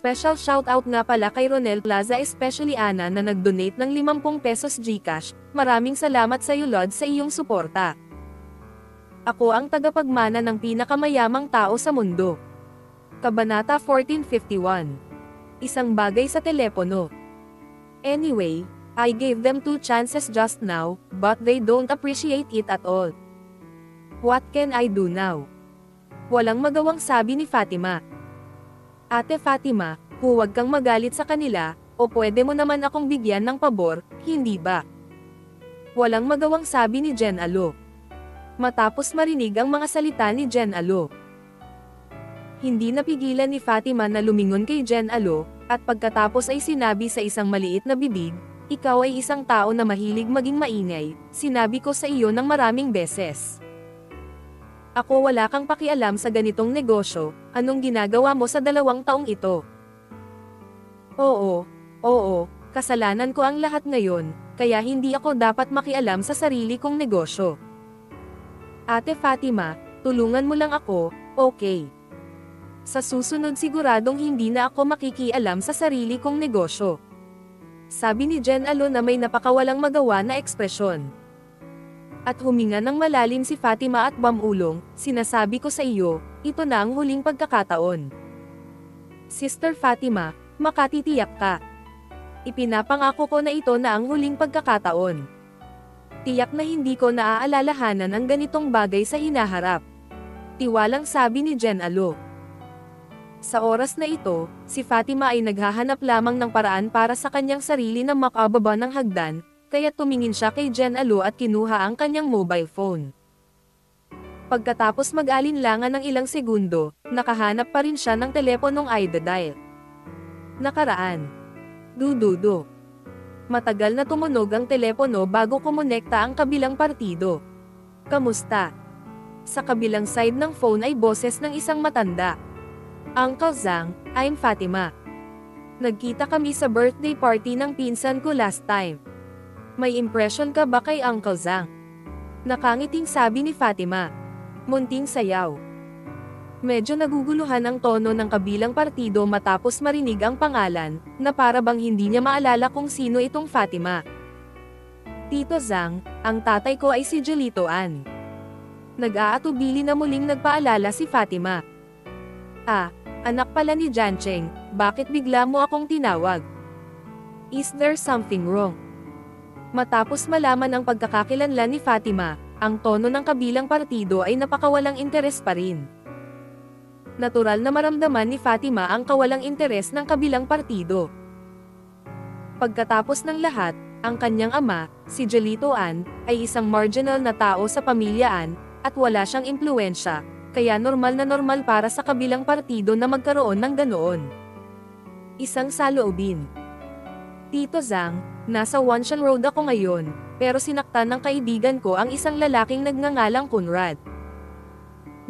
Special shoutout nga pala kay Ronel Plaza especially Ana na nag-donate ng 50 pesos GCash, maraming salamat sa iyo Lord sa iyong suporta. Ako ang tagapagmana ng pinakamayamang tao sa mundo. Kabanata 1451. Isang bagay sa telepono. Anyway, I gave them 2 chances just now, but they don't appreciate it at all. What can I do now? Walang magawang sabi ni Fatima. Ate Fatima, huwag kang magalit sa kanila, o pwede mo naman akong bigyan ng pabor, hindi ba? Walang magawang sabi ni Jen Alo. Matapos marinig ang mga salita ni Jen Alo. Hindi napigilan ni Fatima na lumingon kay Jen Alo, at pagkatapos ay sinabi sa isang maliit na bibig, ikaw ay isang tao na mahilig maging maingay, sinabi ko sa iyo ng maraming beses. Ako wala kang pakialam sa ganitong negosyo, anong ginagawa mo sa 2 taong ito? Oo, kasalanan ko ang lahat ngayon, kaya hindi ako dapat makialam sa sarili kong negosyo. Ate Fatima, tulungan mo lang ako, okay? Sa susunod siguradong hindi na ako makikialam sa sarili kong negosyo. Sabi ni Jen Alo na may napakawalang magawa na ekspresyon. At huminga ng malalim si Fatima at bumulong, sinasabi ko sa iyo, ito na ang huling pagkakataon. Sister Fatima, makatitiyak ka. Ipinapangako ko na ito na ang huling pagkakataon. Tiyak na hindi ko naaalalahanan ang ganitong bagay sa hinaharap. Tiwalang sabi ni Jen Alo. Sa oras na ito, si Fatima ay naghahanap lamang ng paraan para sa kanyang sarili na makababa ng hagdan, kaya tumingin siya kay Jen Alo at kinuha ang kanyang mobile phone. Pagkatapos mag-alinlangan ng ilang segundo, nakahanap pa rin siya ng teleponong idadial. Nakaraan. Dududo. Matagal na tumunog ang telepono bago kumonekta ang kabilang partido. Kamusta? Sa kabilang side ng phone ay boses ng isang matanda. Uncle Zhang, I'm Fatima. Nagkita kami sa birthday party ng pinsan ko last time. May impression ka ba kay Uncle Zhang? Nakangiting sabi ni Fatima. Munting sayaw. Medyo naguguluhan ang tono ng kabilang partido matapos marinig ang pangalan, na para bang hindi niya maalala kung sino itong Fatima. Tito Zhang, ang tatay ko ay si Jelito Ann. Nag-aatubili na muling nagpaalala si Fatima. Anak pala ni Jancheng, bakit bigla mo akong tinawag? Is there something wrong? Matapos malaman ang pagkakakilanlan ni Fatima, ang tono ng kabilang partido ay napakawalang interes pa rin. Natural na maramdaman ni Fatima ang kawalang interes ng kabilang partido. Pagkatapos ng lahat, ang kanyang ama, si Jelito Ann, ay isang marginal na tao sa pamilya Ann, at wala siyang impluwensya, kaya normal na normal para sa kabilang partido na magkaroon ng ganoon. Isang saloobin. Tito Zhang, nasa Wanshan Road ako ngayon, pero sinaktan ng kaibigan ko ang isang lalaking nagngangalang Conrad.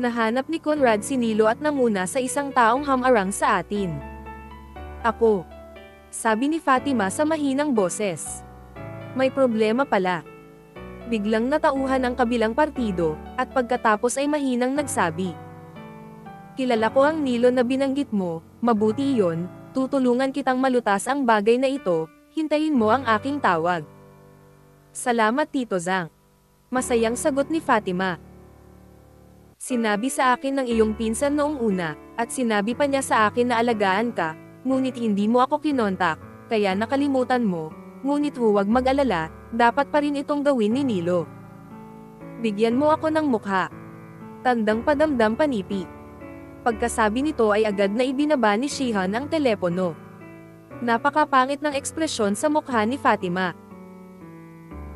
Nahanap ni Conrad si Nilo at namuna sa isang taong hamarang sa atin. Ako. Sabi ni Fatima sa mahinang boses. May problema pala. Biglang natauhan ang kabilang partido, at pagkatapos ay mahinang nagsabi. Kilala ko ang Nilo na binanggit mo, mabuti iyon, tutulungan kitang malutas ang bagay na ito, hintayin mo ang aking tawag. Salamat Tito Zhang. Masayang sagot ni Fatima. Sinabi sa akin ng iyong pinsan noong una, at sinabi pa niya sa akin na alagaan ka, ngunit hindi mo ako kinontak, kaya nakalimutan mo, ngunit huwag mag-alala, dapat pa rin itong gawin ni Nilo. Bigyan mo ako ng mukha. Tandang padamdam panipi. Pagkasabi nito ay agad na ibinaba ni Shihan ang telepono. Napakapangit ng ekspresyon sa mukha ni Fatima.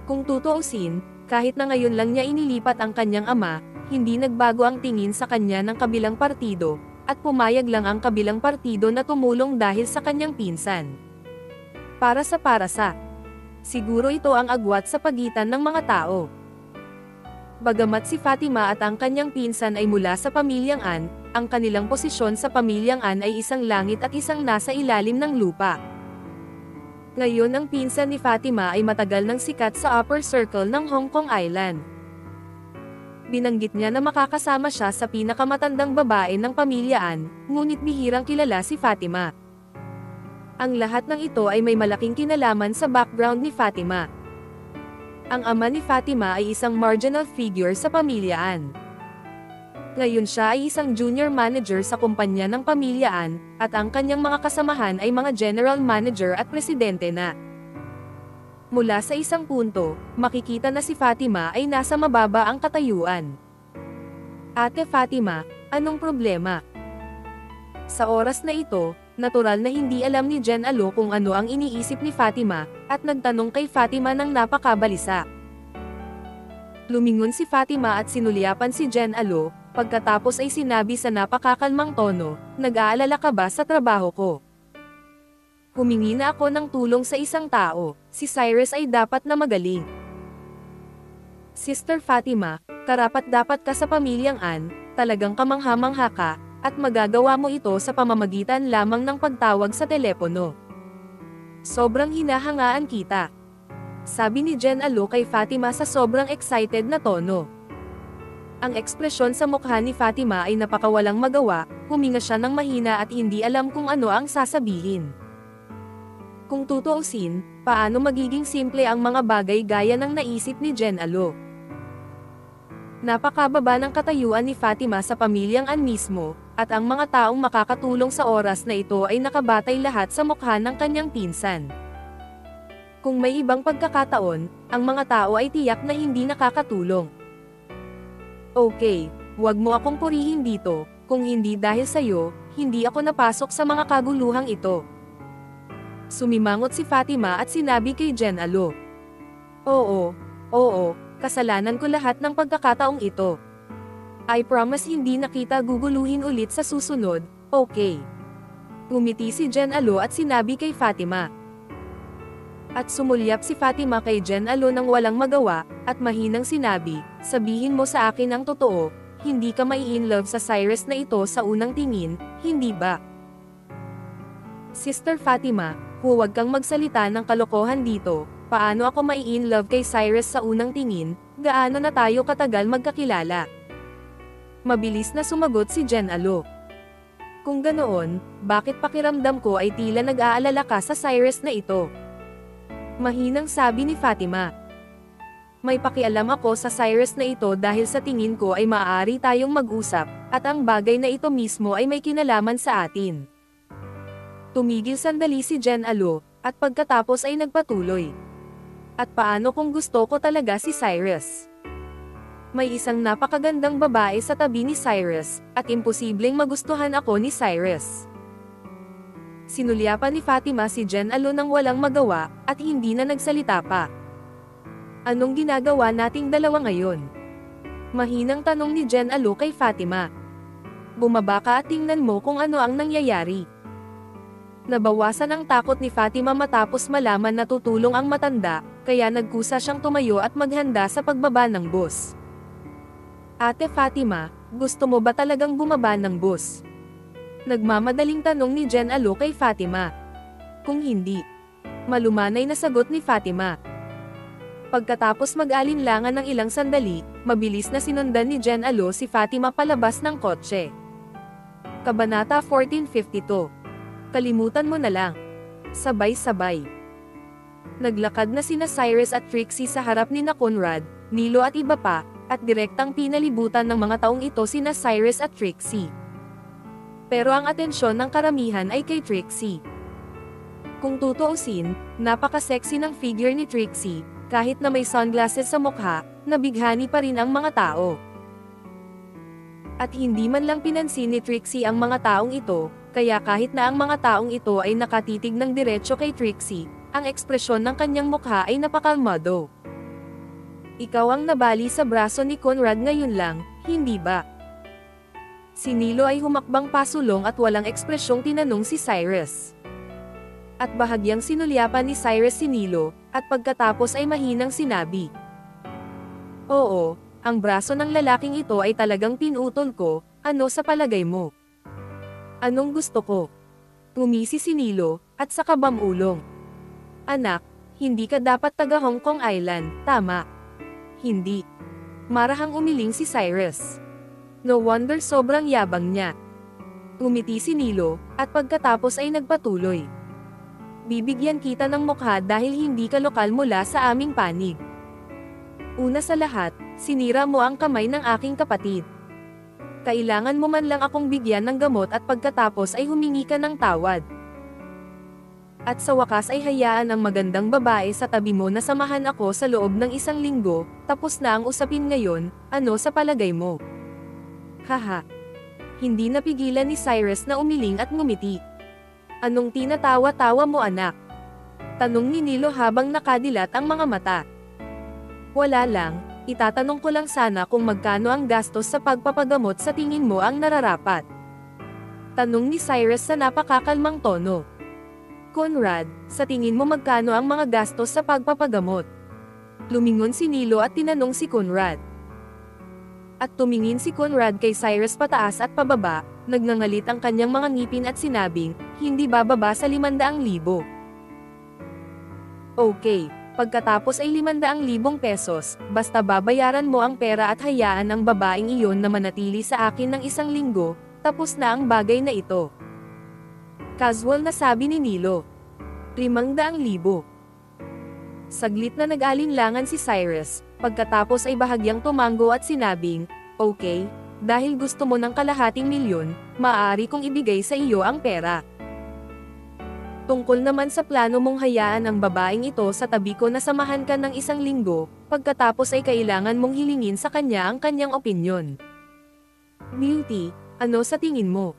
Kung tutuusin, kahit na ngayon lang niya inilipat ang kanyang ama, hindi nagbago ang tingin sa kanya ng kabilang partido, at pumayag lang ang kabilang partido na tumulong dahil sa kanyang pinsan. Para sa siguro ito ang agwat sa pagitan ng mga tao. Bagamat si Fatima at ang kanyang pinsan ay mula sa pamilyang An, ang kanilang posisyon sa pamilyang An ay isang langit at isang nasa ilalim ng lupa. Ngayon ang pinsan ni Fatima ay matagal nang sikat sa upper circle ng Hong Kong Island. Binanggit niya na makakasama siya sa pinakamatandang babae ng pamilya An, ngunit bihirang kilala si Fatima. Ang lahat ng ito ay may malaking kinalaman sa background ni Fatima. Ang ama ni Fatima ay isang marginal figure sa pamilyaan. Ngayon siya ay isang junior manager sa kumpanya ng pamilyaan, at ang kanyang mga kasamahan ay mga general manager at presidente na. Mula sa isang punto, makikita na si Fatima ay nasa mababa ang katayuan. Ate Fatima, anong problema? Sa oras na ito, natural na hindi alam ni Jen Alo kung ano ang iniisip ni Fatima, at nagtanong kay Fatima ng napakabalisa. Lumingon si Fatima at sinulyapan si Jen Alo, pagkatapos ay sinabi sa napakakalmang tono, "Nag-aalala ka ba sa trabaho ko? Humingi na ako ng tulong sa isang tao, si Cyrus ay dapat na magaling. Sister Fatima, karapat-dapat ka sa pamilyang Ann, talagang kamangha-mangha ka, at magagawa mo ito sa pamamagitan lamang ng pagtawag sa telepono. Sobrang hinahangaan kita," sabi ni Jen Alo kay Fatima sa sobrang excited na tono. Ang ekspresyon sa mukha ni Fatima ay napakawalang magawa, huminga siya ng mahina at hindi alam kung ano ang sasabihin. Kung tutuusin, paano magiging simple ang mga bagay gaya ng naisip ni Jen Alo? Napakababa ng katayuan ni Fatima sa pamilyang Ann mismo, at ang mga taong makakatulong sa oras na ito ay nakabatay lahat sa mukha ng kanyang pinsan. Kung may ibang pagkakataon, ang mga tao ay tiyak na hindi nakakatulong. Okay, wag mo akong purihin dito, kung hindi dahil sa'yo, hindi ako napasok sa mga kaguluhang ito. Sumimangot si Fatima at sinabi kay Jen Alo. Oo, kasalanan ko lahat ng pagkakataong ito. I promise hindi na kita guguluhin ulit sa susunod, okay? Ngumiti si Jen Alo at sinabi kay Fatima. At sumulyap si Fatima kay Jen Alo nang walang magawa, at mahinang sinabi, "Sabihin mo sa akin ang totoo, hindi ka mai-in-love sa Cyrus na ito sa unang tingin, hindi ba?" Sister Fatima, huwag kang magsalita ng kalokohan dito, paano ako mai-in-love kay Cyrus sa unang tingin, gaano na tayo katagal magkakilala? Mabilis na sumagot si Jen Alo. Kung ganoon, bakit pakiramdam ko ay tila nag-aalala ka sa Cyrus na ito? Mahinang sabi ni Fatima. May pakialam ako sa Cyrus na ito dahil sa tingin ko ay maaari tayong mag-usap, at ang bagay na ito mismo ay may kinalaman sa atin. Tumigil sandali si Jen Alo, at pagkatapos ay nagpatuloy. At paano kung gusto ko talaga si Cyrus? May isang napakagandang babae sa tabi ni Cyrus, at imposibleng magustuhan ako ni Cyrus. Sinulyapan ni Fatima si Jen Alo nang walang magawa, at hindi na nagsalita pa. Anong ginagawa nating dalawa ngayon? Mahinang tanong ni Jen Alo kay Fatima. Bumaba ka at tingnan mo kung ano ang nangyayari. Nabawasan ang takot ni Fatima matapos malaman na tutulong ang matanda, kaya nagkusa siyang tumayo at maghanda sa pagbaba ng bus. Ate Fatima, gusto mo ba talagang bumaba ng bus? Nagmamadaling tanong ni Jen Alo kay Fatima. Kung hindi, malumanay na sagot ni Fatima. Pagkatapos mag-alinlangan ng ilang sandali, mabilis na sinundan ni Jen Alo si Fatima palabas ng kotse. Kabanata 1452. Kalimutan mo na lang. Sabay-sabay. Naglakad na sina Cyrus at Trixie sa harap ni na Conrad, Nilo at iba pa, at direktang pinalibutan ng mga taong ito sina Cyrus at Trixie. Pero ang atensyon ng karamihan ay kay Trixie. Kung tutuusin, napaka-sexy ng figure ni Trixie, kahit na may sunglasses sa mukha, nabighani pa rin ang mga tao. At hindi man lang pinansin ni Trixie ang mga taong ito, kaya kahit na ang mga taong ito ay nakatitig ng diretso kay Trixie, ang ekspresyon ng kanyang mukha ay napakalmado. Ikaw ang nabali sa braso ni Conrad ngayon lang, hindi ba? Si Nilo ay humakbang pasulong at walang ekspresyong tinanong si Cyrus. At bahagyang sinulyapan ni Cyrus si Nilo, at pagkatapos ay mahinang sinabi. Oo, ang braso ng lalaking ito ay talagang pinutol ko, ano sa palagay mo? Anong gusto ko? Tumisi si Nilo, at saka bamulong. Anak, hindi ka dapat taga Hong Kong Island, tama? Hindi. Marahang umiling si Cyrus. No wonder sobrang yabang niya. Umiti si Nilo, at pagkatapos ay nagpatuloy. Bibigyan kita ng mukha dahil hindi ka lokal mula sa aming panig. Una sa lahat, sinira mo ang kamay ng aking kapatid. Kailangan mo man lang akong bigyan ng gamot at pagkatapos ay humingi ka ng tawad. At sa wakas ay hayaan ang magandang babae sa tabi mo na samahan ako sa loob ng 1 linggo, tapos na ang usapin ngayon, ano sa palagay mo? Haha. Hindi napigilan ni Cyrus na umiling at ngumiti. Anong tinatawa-tawa mo anak? Tanong ni Nilo habang nakadilat ang mga mata. Wala lang, itatanong ko lang sana kung magkano ang gastos sa pagpapagamot sa tingin mo ang nararapat. Tanong ni Cyrus sa napakakalmang tono. Conrad, sa tingin mo magkano ang mga gastos sa pagpapagamot? Lumingon si Nilo at tinanong si Conrad. At tumingin si Conrad kay Cyrus pataas at pababa, nagngangalit ang kanyang mga ngipin at sinabing, hindi bababa sa 500,000. Okay, pagkatapos ay 500,000 pesos, basta babayaran mo ang pera at hayaan ang babaeng iyon na manatili sa akin ng 1 linggo, tapos na ang bagay na ito. Casual na sabi ni Nilo. 500,000. Saglit na nag-alinlangan si Cyrus, pagkatapos ay bahagyang tumango at sinabing, okay, dahil gusto mo ng 500,000, maaari kong ibigay sa iyo ang pera. Tungkol naman sa plano mong hayaan ang babaeng ito sa tabi ko na samahan ka ng 1 linggo, pagkatapos ay kailangan mong hilingin sa kanya ang kanyang opinyon. Beauty, ano sa tingin mo?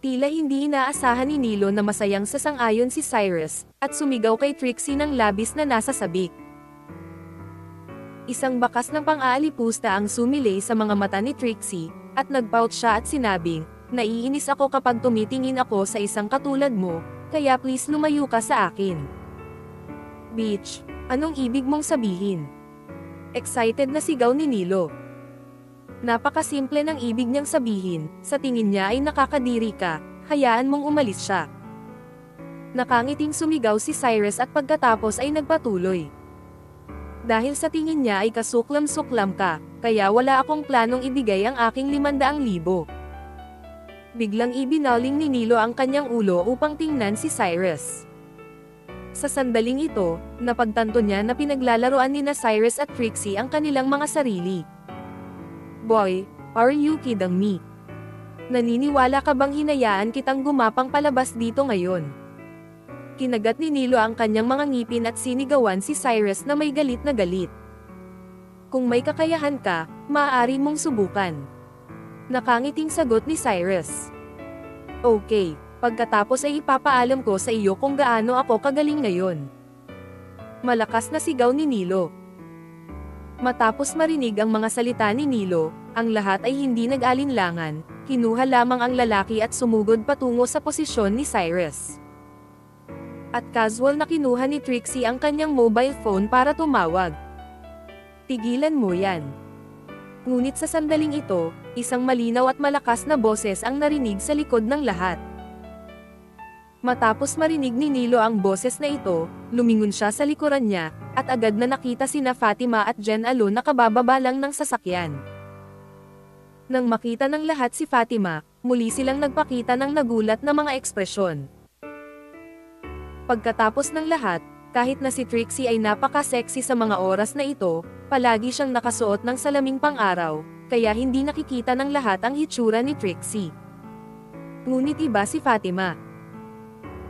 Tila hindi inaasahan ni Nilo na masayang sasang-ayon si Cyrus, at sumigaw kay Trixie ng labis na nasa sabik. Isang bakas ng pang-aalipusta ang sumilay sa mga mata ni Trixie, at nagpout siya at sinabing, naiinis ako kapag tumitingin ako sa isang katulad mo, kaya please lumayo ka sa akin. Bitch, anong ibig mong sabihin? Excited na sigaw ni Nilo. Napakasimple ng ibig niyang sabihin, sa tingin niya ay nakakadiri ka, hayaan mong umalis siya. Nakangiting sumigaw si Cyrus at pagkatapos ay nagpatuloy. Dahil sa tingin niya ay kasuklam-suklam ka, kaya wala akong planong ibigay ang aking 500,000. Biglang ibinaling ni Nilo ang kanyang ulo upang tingnan si Cyrus. Sa sandaling ito, napagtanto niya na pinaglalaroan ni na Cyrus at Trixie ang kanilang mga sarili. Boy, are you kidding me? Naniniwala ka bang hinayaan kitang gumapang palabas dito ngayon? Kinagat ni Nilo ang kanyang mga ngipin at sinigawan si Cyrus na may galit na galit. Kung may kakayahan ka, maaari mong subukan. Nakangiting sagot ni Cyrus. Okay, pagkatapos ay ipapaalam ko sa iyo kung gaano ako kagaling ngayon. Malakas na sigaw ni Nilo. Matapos marinig ang mga salita ni Nilo, ang lahat ay hindi nag-alinlangan, kinuha lamang ang lalaki at sumugod patungo sa posisyon ni Cyrus. At casual na kinuha ni Trixie ang kanyang mobile phone para tumawag. Tigilan mo yan. Ngunit sa sandaling ito, isang malinaw at malakas na boses ang narinig sa likod ng lahat. Matapos marinig ni Nilo ang boses na ito, lumingon siya sa likuran niya, at agad na nakita sina Fatima at Jen alone na kabababa lang ng sasakyan. Nang makita ng lahat si Fatima, muli silang nagpakita ng nagulat na mga ekspresyon. Pagkatapos ng lahat, kahit na si Trixie ay napaka-sexy sa mga oras na ito, palagi siyang nakasuot ng salaming pang-araw, kaya hindi nakikita ng lahat ang hitsura ni Trixie. Ngunit iba si Fatima.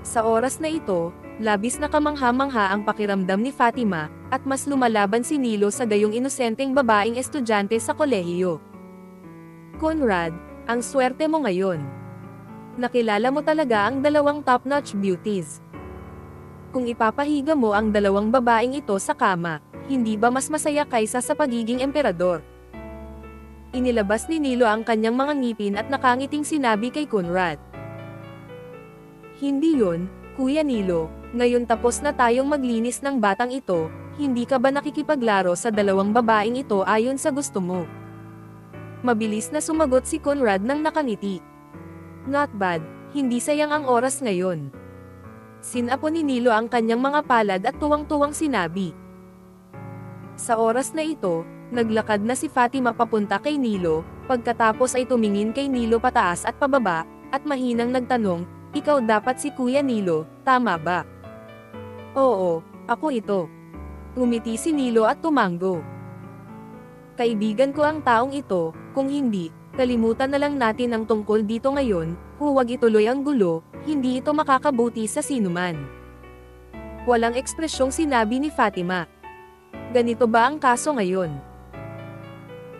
Sa oras na ito, labis na kamangha-mangha ang pakiramdam ni Fatima, at mas lumalaban si Nilo sa gayong inosenteng babaeng estudyante sa kolehiyo. Conrad, ang swerte mo ngayon. Nakilala mo talaga ang 2 top-notch beauties. Kung ipapahiga mo ang 2 babaeng ito sa kama, hindi ba mas masaya kaysa sa pagiging emperador? Inilabas ni Nilo ang kanyang mga ngipin at nakangiting sinabi kay Conrad. Hindi yun, Kuya Nilo, ngayon tapos na tayong maglinis ng batang ito, hindi ka ba nakikipaglaro sa 2 babaeng ito ayon sa gusto mo? Mabilis na sumagot si Conrad nang nakangiti. Not bad, hindi sayang ang oras ngayon. Sinapo ni Nilo ang kanyang mga palad at tuwang-tuwang sinabi. Sa oras na ito, naglakad na si Fatima papunta kay Nilo, pagkatapos ay tumingin kay Nilo pataas at pababa, at mahinang nagtanong, ikaw dapat si Kuya Nilo, tama ba? Oo, ako ito. Umiti si Nilo at tumango. Kaibigan ko ang taong ito, kung hindi, kalimutan na lang natin ang tungkol dito ngayon, huwag ituloy ang gulo, hindi ito makakabuti sa sinuman. Walang ekspresyong sinabi ni Fatima. Ganito ba ang kaso ngayon?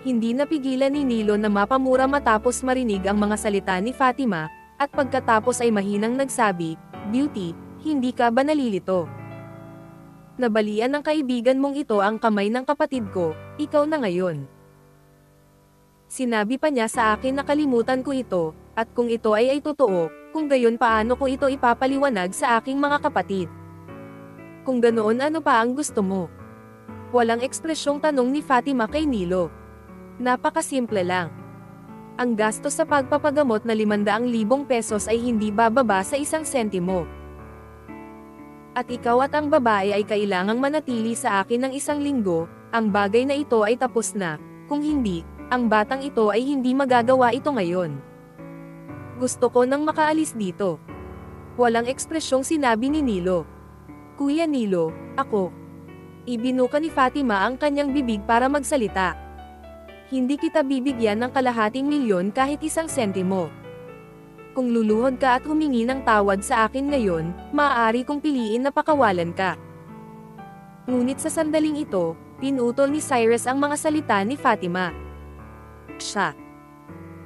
Hindi napigilan ni Nilo na mapamura matapos marinig ang mga salita ni Fatima, at pagkatapos ay mahinang nagsabi, "Beauty, hindi ka ba nalilito? Nabalian ng kaibigan mong ito ang kamay ng kapatid ko, ikaw na ngayon." Sinabi pa niya sa akin na kalimutan ko ito, at kung ito ay totoo, kung gayon paano ko ito ipapaliwanag sa aking mga kapatid? Kung ganoon ano pa ang gusto mo? Walang ekspresyong tanong ni Fatima kay Nilo. Napakasimple lang. Ang gastos sa pagpapagamot na 500,000 pesos ay hindi bababa sa 1 sentimo. At ikaw at ang babae ay kailangang manatili sa akin ng 1 linggo, ang bagay na ito ay tapos na, kung hindi, ang batang ito ay hindi magagawa ito ngayon. Gusto ko nang makaalis dito. Walang ekspresyong sinabi ni Nilo. Kuya Nilo, ako. Ibinuka ni Fatima ang kanyang bibig para magsalita. Hindi kita bibigyan ng 250,000 kahit 1 sentimo. Kung luluhod ka at humingi ng tawad sa akin ngayon, maaari kong piliin na pakawalan ka. Ngunit sa sandaling ito, pinutol ni Cyrus ang mga salita ni Fatima. Siya.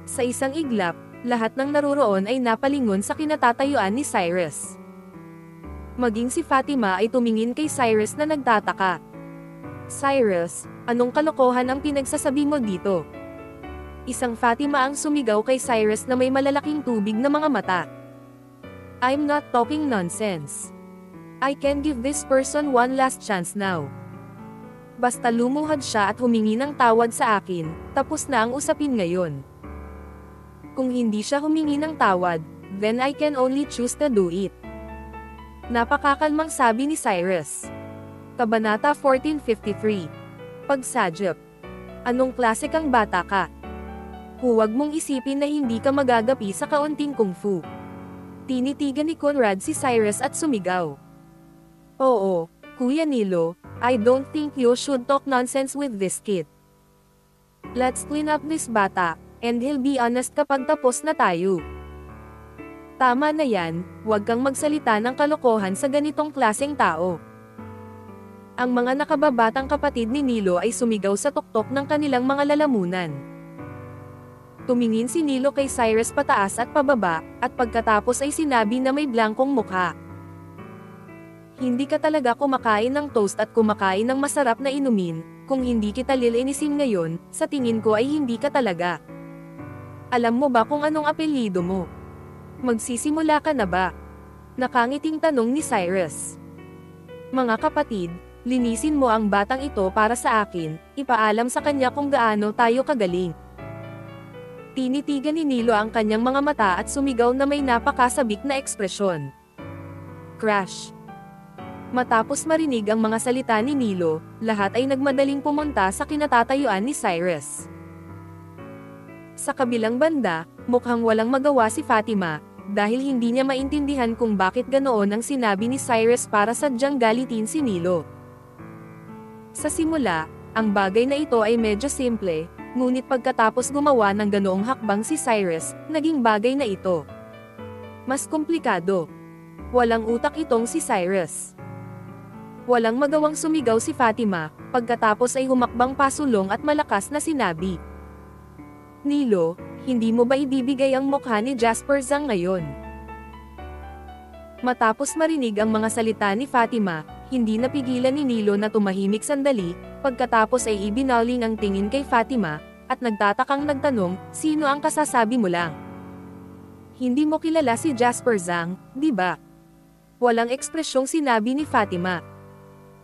Sa isang iglap, lahat ng naroroon ay napalingon sa kinatatayuan ni Cyrus. Maging si Fatima ay tumingin kay Cyrus na nagtataka. Cyrus, anong kalokohan ang pinagsasabi mo dito? Isang Fatima ang sumigaw kay Cyrus na may malalaking tubig na mga mata. I'm not talking nonsense. I can give this person one last chance now. Basta lumuhad siya at humingi ng tawad sa akin, tapos na ang usapin ngayon. Kung hindi siya humingi ng tawad, then I can only choose to do it. Napakakalmang sabi ni Cyrus. Kabanata 1453. Pagsadyap. Anong klase kang bata ka? Huwag mong isipin na hindi ka magagapi sa kaunting kungfu. Tinitigan ni Conrad si Cyrus at sumigaw. Oo, Kuya Nilo, I don't think you should talk nonsense with this kid. Let's clean up this bata, and he'll be honest kapag tapos na tayo. Tama na yan, huwag kang magsalita ng kalokohan sa ganitong klaseng tao. Ang mga nakababatang kapatid ni Nilo ay sumigaw sa tuktok ng kanilang mga lalamunan. Tumingin si Nilo kay Cyrus pataas at pababa, at pagkatapos ay sinabi na may blankong mukha. Hindi ka talaga kumakain ng toast at kumakain ng masarap na inumin, kung hindi kita lilinisin ngayon, sa tingin ko ay hindi ka talaga. Alam mo ba kung anong apelyido mo? Magsisimula ka na ba? Nakangiting tanong ni Cyrus. Mga kapatid, linisin mo ang batang ito para sa akin, ipaalam sa kanya kung gaano tayo kagaling. Tinitigan ni Nilo ang kanyang mga mata at sumigaw na may napakasabik na ekspresyon. Crash. Matapos marinig ang mga salita ni Nilo, lahat ay nagmadaling pumunta sa kinatatayuan ni Cyrus. Sa kabilang banda, mukhang walang magawa si Fatima, dahil hindi niya maintindihan kung bakit ganoon ang sinabi ni Cyrus para sadyang galitin si Nilo. Sa simula, ang bagay na ito ay medyo simple, ngunit pagkatapos gumawa ng ganoong hakbang si Cyrus, naging bagay na ito mas komplikado. Walang utak itong si Cyrus. Walang magawang sumigaw si Fatima, pagkatapos ay humakbang pasulong at malakas na sinabi. Nilo, hindi mo ba ibibigay ang mukha ni Jasper Zhang ngayon? Matapos marinig ang mga salita ni Fatima, hindi napigilan ni Nilo na tumahimik sandali, pagkatapos ay ibinaling ang tingin kay Fatima, at nagtatakang nagtanong, sino ang kasasabi mo lang? Hindi mo kilala si Jasper Zhang, di ba? Walang ekspresyong sinabi ni Fatima.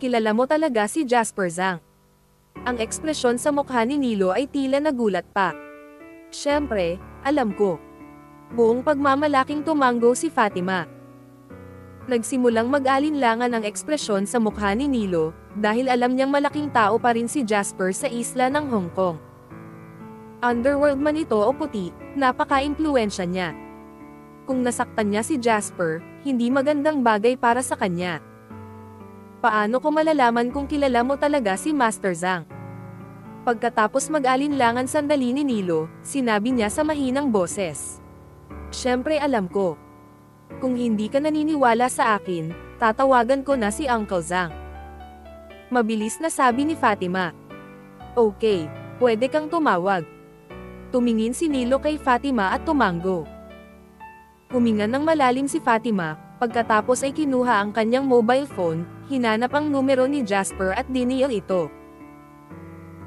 Kilala mo talaga si Jasper Zhang. Ang ekspresyon sa mukha ni Nilo ay tila nagulat pa. Siyempre, alam ko. Buong pagmamalaking tumango si Fatima. Nagsimulang mag-alinlangan ang ekspresyon sa mukha ni Nilo, dahil alam niyang malaking tao pa rin si Jasper sa isla ng Hong Kong. Underworld man ito o puti, napaka-impluwensya niya. Kung nasaktan niya si Jasper, hindi magandang bagay para sa kanya. Paano ko malalaman kung kilala mo talaga si Master Zhang? Pagkatapos mag-alinlangan sandali ni Nilo, sinabi niya sa mahinang boses. Siyempre alam ko. Kung hindi ka naniniwala sa akin, tatawagan ko na si Uncle Zhang. Mabilis na sabi ni Fatima. Okay, pwede kang tumawag. Tumingin si Nilo kay Fatima at tumango. Huminga ng malalim si Fatima, pagkatapos ay kinuha ang kanyang mobile phone, hinanap ang numero ni Jasper at dinial ito.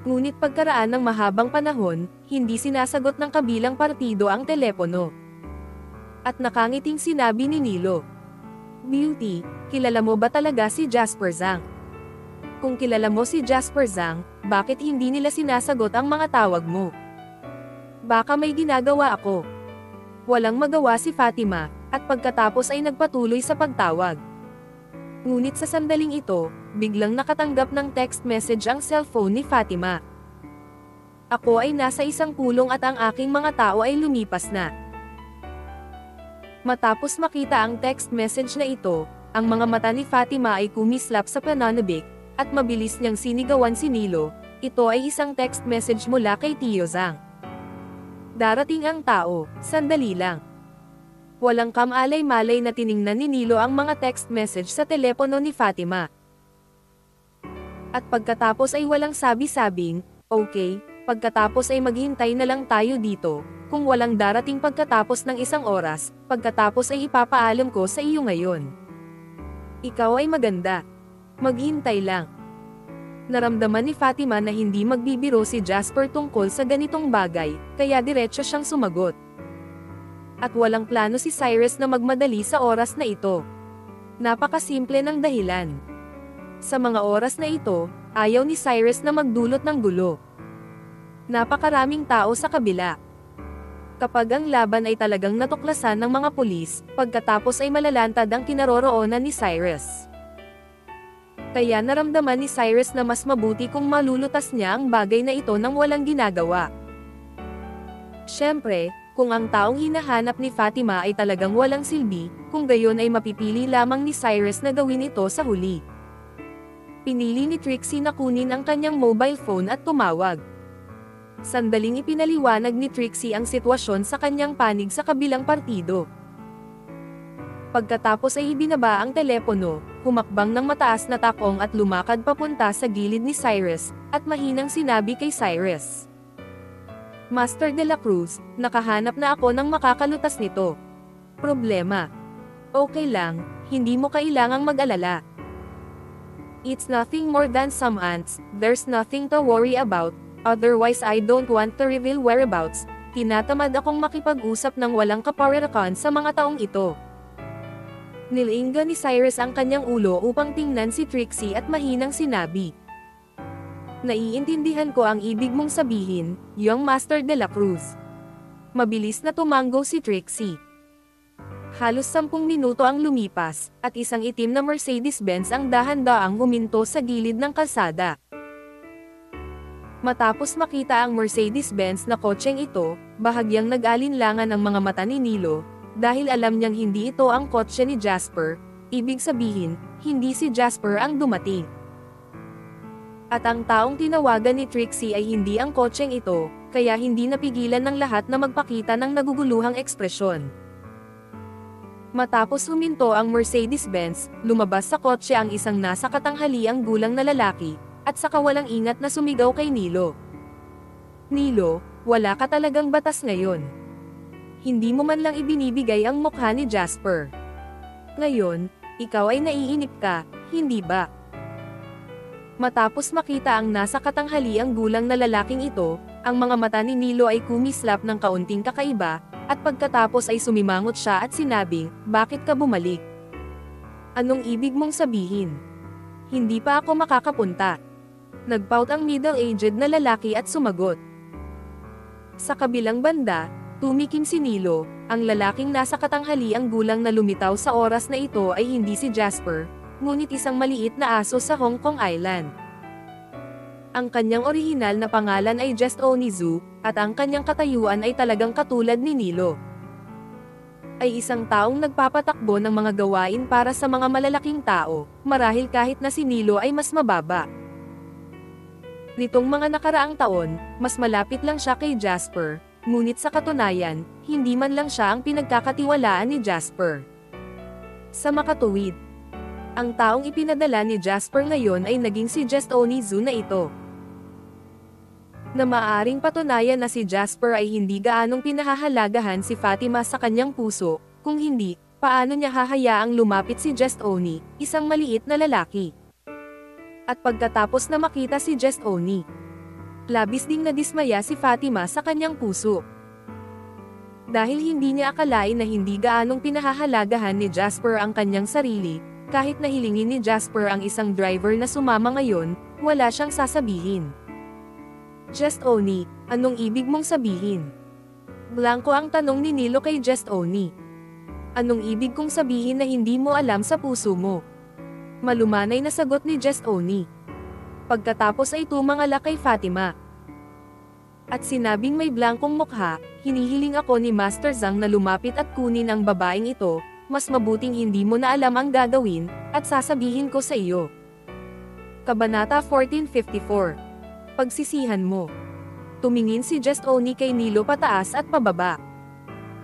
Ngunit pagkaraan ng mahabang panahon, hindi sinasagot ng kabilang partido ang telepono. At nakangiting sinabi ni Nilo. Beauty, kilala mo ba talaga si Jasper Zhang? Kung kilala mo si Jasper Zhang, bakit hindi nila sinasagot ang mga tawag mo? Baka may ginagawa ako. Walang magawa si Fatima, at pagkatapos ay nagpatuloy sa pagtawag. Ngunit sa sandaling ito, biglang nakatanggap ng text message ang cellphone ni Fatima. Ako ay nasa isang pulong at ang aking mga tao ay lumipas na. Matapos makita ang text message na ito, ang mga mata ni Fatima ay kumislap sa pananabik, at mabilis niyang sinigawan si Nilo. Ito ay isang text message mula kay Tio Zhang. Darating ang tao, sandali lang. Walang kamalay-malay na tiningnan ni Nilo ang mga text message sa telepono ni Fatima. At pagkatapos ay walang sabi-sabing, okay, pagkatapos ay maghintay na lang tayo dito, kung walang darating pagkatapos ng isang oras, pagkatapos ay ipapaalam ko sa iyo ngayon. Ikaw ay maganda. Maghintay lang. Naramdaman ni Fatima na hindi magbibiro si Jasper tungkol sa ganitong bagay, kaya diretso siyang sumagot. At walang plano si Cyrus na magmadali sa oras na ito. Napakasimple ng dahilan. Sa mga oras na ito, ayaw ni Cyrus na magdulot ng gulo. Napakaraming tao sa kabila. Kapag ang laban ay talagang natuklasan ng mga pulis, pagkatapos ay malalantad ang kinaroroonan ni Cyrus. Kaya naramdaman ni Cyrus na mas mabuti kung malulutas niya ang bagay na ito nang walang ginagawa. Siyempre, kung ang taong hinahanap ni Fatima ay talagang walang silbi, kung gayon ay mapipili lamang ni Cyrus na gawin ito sa huli. Pinili ni Trixie na kunin ang kanyang mobile phone at tumawag. Sandaling ipinaliwanag ni Trixie ang sitwasyon sa kanyang panig sa kabilang partido. Pagkatapos ay ibinaba ang telepono, humakbang ng mataas na takong at lumakad papunta sa gilid ni Cyrus, at mahinang sinabi kay Cyrus. Master de la Cruz, nakahanap na ako ng makakalutas nito. Problema. Okay lang, hindi mo kailangang mag-alala. It's nothing more than some ants, there's nothing to worry about, otherwise I don't want to reveal whereabouts. Tinatamad akong makipag-usap ng walang kaparerakan sa mga taong ito. Nilaingga ni Cyrus ang kanyang ulo upang tingnan si Trixie at mahinang sinabi. Naiintindihan ko ang ibig mong sabihin, young Master de la Cruz. Mabilis na tumango si Trixie. Halos 10 minuto ang lumipas, at isang itim na Mercedes-Benz ang dahan-daang huminto sa gilid ng kalsada. Matapos makita ang Mercedes-Benz na kotseng ito, bahagyang nag-alinlangan ang mga mata ni Nilo, dahil alam niyang hindi ito ang kotse ni Jasper, ibig sabihin, hindi si Jasper ang dumating. At ang taong tinawagan ni Trixie ay hindi ang kotseng ito, kaya hindi napigilan ng lahat na magpakita ng naguguluhang ekspresyon. Matapos huminto ang Mercedes-Benz, lumabas sa kotse ang isang nasa katanghaliang gulang na lalaki, at saka walang ingat na sumigaw kay Nilo. Nilo, wala ka talagang batas ngayon. Hindi mo man lang ibinibigay ang mukha ni Jasper. Ngayon, ikaw ay naiinip ka, hindi ba? Matapos makita ang nasa katanghaliang gulang na lalaking ito, ang mga mata ni Nilo ay kumislap ng kaunting kakaiba, at pagkatapos ay sumimangot siya at sinabing, bakit ka bumalik? Anong ibig mong sabihin? Hindi pa ako makakapunta. Nagpout ang middle-aged na lalaki at sumagot. Sa kabilang banda, tumikim si Nilo, ang lalaking nasa katanghaliang gulang na lumitaw sa oras na ito ay hindi si Jasper, ngunit isang maliit na aso sa Hong Kong Island. Ang kanyang orihinal na pangalan ay Just Onizu, at ang kanyang katayuan ay talagang katulad ni Nilo. ay isang taong nagpapatakbo ng mga gawain para sa mga malalaking tao, marahil kahit na si Nilo ay mas mababa. Nitong mga nakaraang taon, mas malapit lang siya kay Jasper, ngunit sa katunayan, hindi man lang siya ang pinagkakatiwalaan ni Jasper. Sa makatuwid, ang taong ipinadala ni Jasper ngayon ay naging si Just Onizu na ito. Na maaaring patunayan na si Jasper ay hindi gaanong pinahahalagahan si Fatima sa kanyang puso, kung hindi, paano niya hahayaang lumapit si Just Oni, isang maliit na lalaki. At pagkatapos na makita si Just Oni, labis ding nadismaya si Fatima sa kanyang puso. Dahil hindi niya akalain na hindi gaanong pinahahalagahan ni Jasper ang kanyang sarili, kahit na hilingin ni Jasper ang isang driver na sumama ngayon, wala siyang sasabihin. Just Oni, anong ibig mong sabihin? Blanco ang tanong ni Nilo kay Just Oni. Anong ibig kong sabihin na hindi mo alam sa puso mo? Malumanay na sagot ni Just Oni. Pagkatapos ay tumangala kay Fatima. At sinabing may blankong mukha, hinihiling ako ni Master Zhang na lumapit at kunin ang babaeng ito, mas mabuting hindi mo na alam ang gagawin, at sasabihin ko sa iyo. Kabanata 1454. Pagsisihan mo. Tumingin si Just Oni kay Nilo pataas at pababa.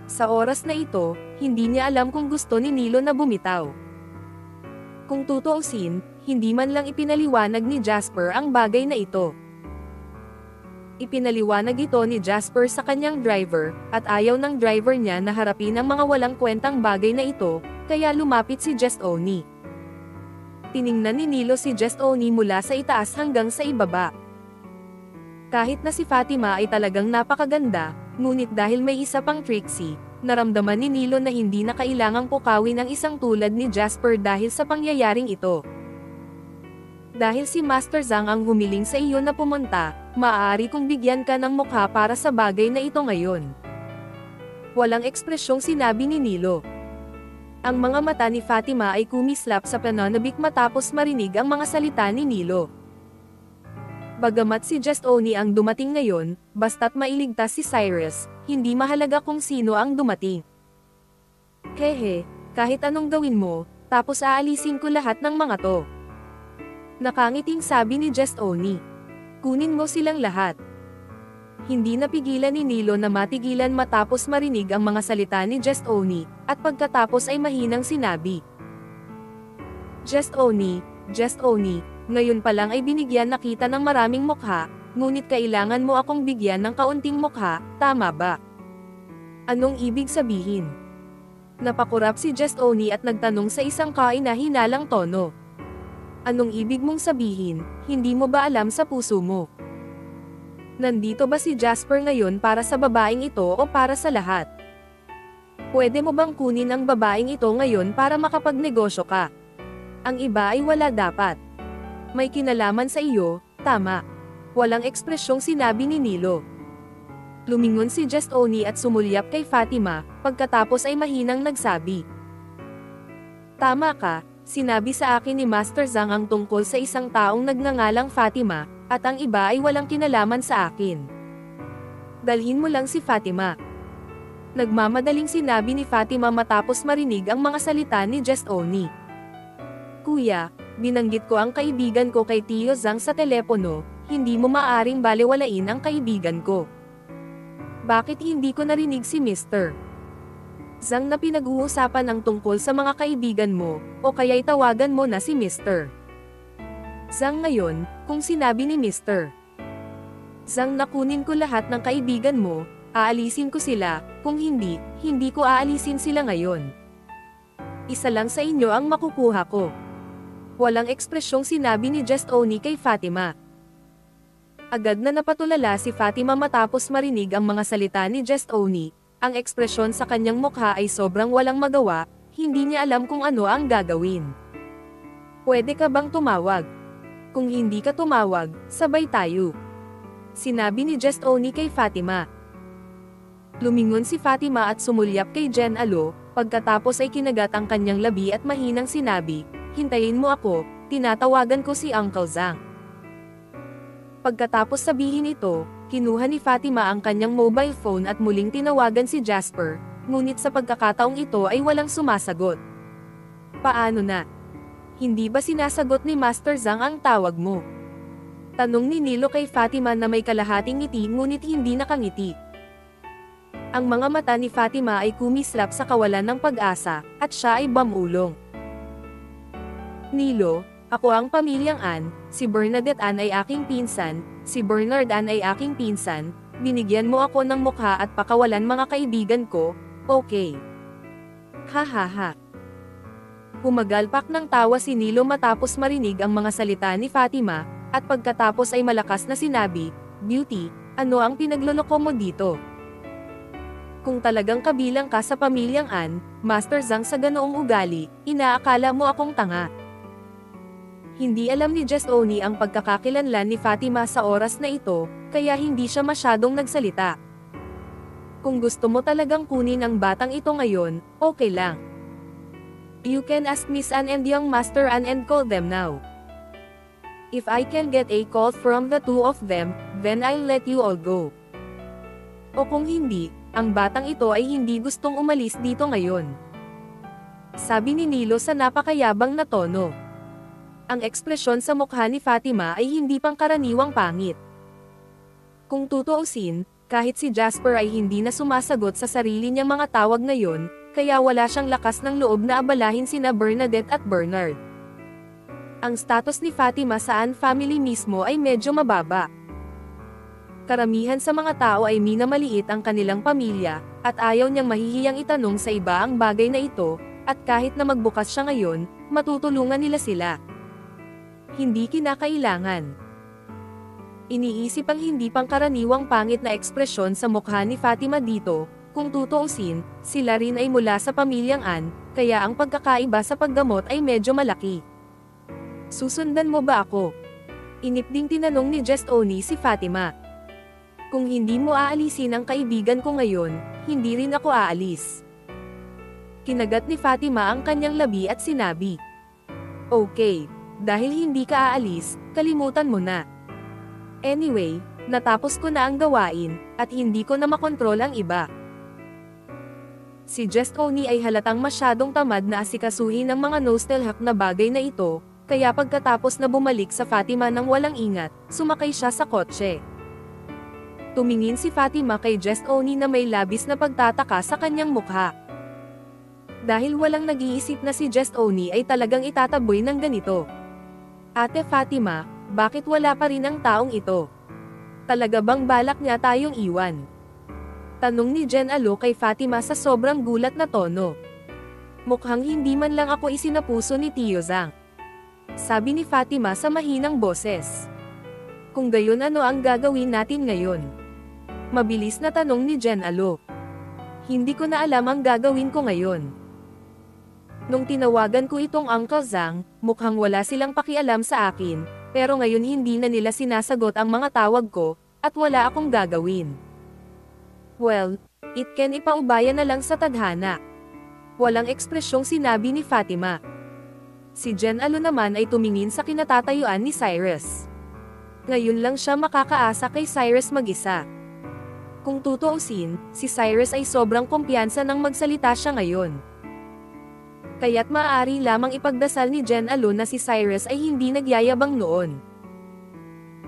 Sa oras na ito, hindi niya alam kung gusto ni Nilo na bumitaw. Kung tutuusin, hindi man lang ipinaliwanag ni Jasper ang bagay na ito. Ipinaliwanag ito ni Jasper sa kanyang driver, at ayaw ng driver niya na harapin ang mga walang kwentang bagay na ito, kaya lumapit si Just Oni. Tiningnan ni Nilo si Just Oni mula sa itaas hanggang sa ibaba. Kahit na si Fatima ay talagang napakaganda, ngunit dahil may isa pang Trixie, naramdaman ni Nilo na hindi na kailangang pukawin ang isang tulad ni Jasper dahil sa pangyayaring ito. Dahil si Master Zhang ang humiling sa iyo na pumunta, maaari kong bigyan ka ng mukha para sa bagay na ito ngayon. Walang ekspresyong sinabi ni Nilo. Ang mga mata ni Fatima ay kumislap sa pananabik matapos marinig ang mga salita ni Nilo. Bagamat si Just Oni ang dumating ngayon, basta't mailigtas si Cyrus, hindi mahalaga kung sino ang dumating. Hehe, kahit anong gawin mo, tapos aalisin ko lahat ng mga to. Nakangiting sabi ni Just Oni. Kunin mo silang lahat. Hindi napigilan ni Nilo na matigilan matapos marinig ang mga salita ni Just Oni, at pagkatapos ay mahinang sinabi. Just Oni, ngayon pa lang ay binigyan na kita ng maraming mukha, ngunit kailangan mo akong bigyan ng kaunting mukha, tama ba? Anong ibig sabihin? Napakurap si Just Oni at nagtanong sa isang kahina-hinalang tono. Anong ibig mong sabihin, hindi mo ba alam sa puso mo? Nandito ba si Jasper ngayon para sa babaeng ito o para sa lahat? Pwede mo bang kunin ang babaeng ito ngayon para makapagnegosyo ka? Ang iba ay wala dapat. May kinalaman sa iyo, tama. Walang ekspresyong sinabi ni Nilo. Lumingon si Just Oni at sumulyap kay Fatima, pagkatapos ay mahinang nagsabi. Tama ka, sinabi sa akin ni Master Zhang ang tungkol sa isang taong nagngangalang Fatima, at ang iba ay walang kinalaman sa akin. Dalhin mo lang si Fatima. Nagmamadaling sinabi ni Fatima matapos marinig ang mga salita ni Just Oni. Kuya, binanggit ko ang kaibigan ko kay Tio Zhang sa telepono, hindi mo maaring balewalain ang kaibigan ko. Bakit hindi ko narinig si Mr. Zhang na pinag-uusapan ang tungkol sa mga kaibigan mo, o kaya'y tawagan mo na si Mr. Zhang ngayon, kung sinabi ni Mr. Zhang na kunin ko lahat ng kaibigan mo, aalisin ko sila, kung hindi, hindi ko aalisin sila ngayon. Isa lang sa inyo ang makukuha ko. Walang ekspresyong sinabi ni Just Oni kay Fatima. Agad na napatulala si Fatima matapos marinig ang mga salita ni Just Oni. Ang ekspresyon sa kanyang mukha ay sobrang walang magawa, hindi niya alam kung ano ang gagawin. Pwede ka bang tumawag? Kung hindi ka tumawag, sabay tayo. Sinabi ni Just Oni kay Fatima. Lumingon si Fatima at sumulyap kay Jen Alo, pagkatapos ay kinagat ang kanyang labi at mahinang sinabi, hintayin mo ako, tinatawagan ko si Uncle Zhang. Pagkatapos sabihin ito, kinuha ni Fatima ang kanyang mobile phone at muling tinawagan si Jasper, ngunit sa pagkakataong ito ay walang sumasagot. Paano na? Hindi ba sinasagot ni Master Zhang ang tawag mo? Tanong ni Nilo kay Fatima na may kalahating ngiti ngunit hindi nakangiti. Ang mga mata ni Fatima ay kumislap sa kawalan ng pag-asa, at siya ay bumulong. Nilo, ako ang pamilyang Ann, si Bernadette Ann ay aking pinsan, si Bernard Ann ay aking pinsan, binigyan mo ako ng mukha at pakawalan mga kaibigan ko, okay. Hahaha. Humagalpak ng tawa si Nilo matapos marinig ang mga salita ni Fatima, at pagkatapos ay malakas na sinabi, Beauty, ano ang pinagloloko mo dito? Kung talagang kabilang ka sa pamilyang Ann, Master Zhang sa ganoong ugali, inaakala mo akong tanga. Hindi alam ni Just Oni ang pagkakakilanlan ni Fatima sa oras na ito, kaya hindi siya masyadong nagsalita. Kung gusto mo talagang kunin ang batang ito ngayon, okay lang. You can ask Miss Ann and young Master Ann and call them now. If I can get a call from the two of them, then I'll let you all go. O kung hindi, ang batang ito ay hindi gustong umalis dito ngayon. Sabi ni Nilo sa napakayabang na tono. Ang ekspresyon sa mukha ni Fatima ay hindi pangkaraniwang pangit. Kung tutuusin, kahit si Jasper ay hindi na sumasagot sa sarili niyang mga tawag ngayon, kaya wala siyang lakas ng loob na abalahin sina Bernadette at Bernard. Ang status ni Fatima sa Ann family mismo ay medyo mababa. Karamihan sa mga tao ay minamaliit ang kanilang pamilya, at ayaw niyang mahihiyang itanong sa iba ang bagay na ito, at kahit na magbukas siya ngayon, matutulungan nila sila. Hindi kinakailangan. Iniisip ang hindi pangkaraniwang pangit na ekspresyon sa mukha ni Fatima dito, kung tutuusin, sila rin ay mula sa pamilyang Ann, kaya ang pagkakaiba sa paggamot ay medyo malaki. Susundan mo ba ako? Inipding tinanong ni Just Oni si Fatima. Kung hindi mo aalisin ang kaibigan ko ngayon, hindi rin ako aalis. Kinagat ni Fatima ang kanyang labi at sinabi. Okay. Dahil hindi ka aalis, kalimutan mo na. Anyway, natapos ko na ang gawain, at hindi ko na makontrol ang iba. Si Just Oni ay halatang masyadong tamad na asikasuhin ang mga nostalgic na bagay na ito, kaya pagkatapos na bumalik sa Fatima nang walang ingat, sumakay siya sa kotse. Tumingin si Fatima kay Just Oni na may labis na pagtataka sa kanyang mukha. Dahil walang nag-iisip na si Just Oni ay talagang itataboy ng ganito. Ate Fatima, bakit wala pa rin ang taong ito? Talaga bang balak niya tayong iwan? Tanong ni Jen Alo kay Fatima sa sobrang gulat na tono. Mukhang hindi man lang ako isinapuso ni Tio Zhang. Sabi ni Fatima sa mahinang boses. Kung gayon ano ang gagawin natin ngayon? Mabilis na tanong ni Jen Alo. Hindi ko na alam ang gagawin ko ngayon. Nung tinawagan ko itong Uncle Zhang, mukhang wala silang pakialam sa akin, pero ngayon hindi na nila sinasagot ang mga tawag ko, at wala akong gagawin. Well, it can ipaubaya na lang sa tadhana. Walang ekspresyong sinabi ni Fatima. Si Jen Alo naman ay tumingin sa kinatatayuan ni Cyrus. Ngayon lang siya makakaasa kay Cyrus mag-isa. Kung tutuusin, si Cyrus ay sobrang kumpiyansa nang magsalita siya ngayon. Kaya't maaari lamang ipagdasal ni Jen Alo na si Cyrus ay hindi nagyayabang noon.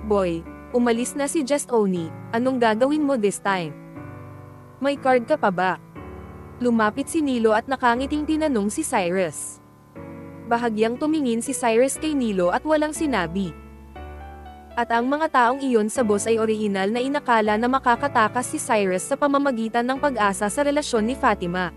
Boy, umalis na si Just Oni, anong gagawin mo this time? May card ka pa ba? Lumapit si Nilo at nakangiting tinanong si Cyrus. Bahagyang tumingin si Cyrus kay Nilo at walang sinabi. At ang mga taong iyon sa boss ay orihinal na inakala na makakatakas si Cyrus sa pamamagitan ng pag-asa sa relasyon ni Fatima.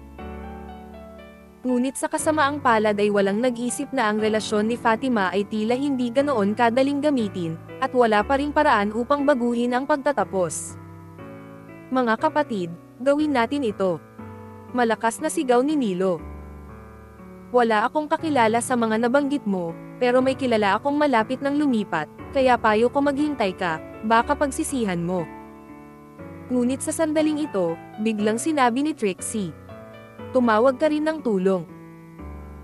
Ngunit sa kasamaang palad ay walang nag-isip na ang relasyon ni Fatima ay tila hindi ganoon kadaling gamitin, at wala pa ring paraan upang baguhin ang pagtatapos. Mga kapatid, gawin natin ito. Malakas na sigaw ni Nilo. Wala akong kakilala sa mga nabanggit mo, pero may kilala akong malapit ng lumipat, kaya payo ko maghintay ka, baka pagsisihan mo. Ngunit sa sandaling ito, biglang sinabi ni Trixie. Tumawag ka rin ng tulong.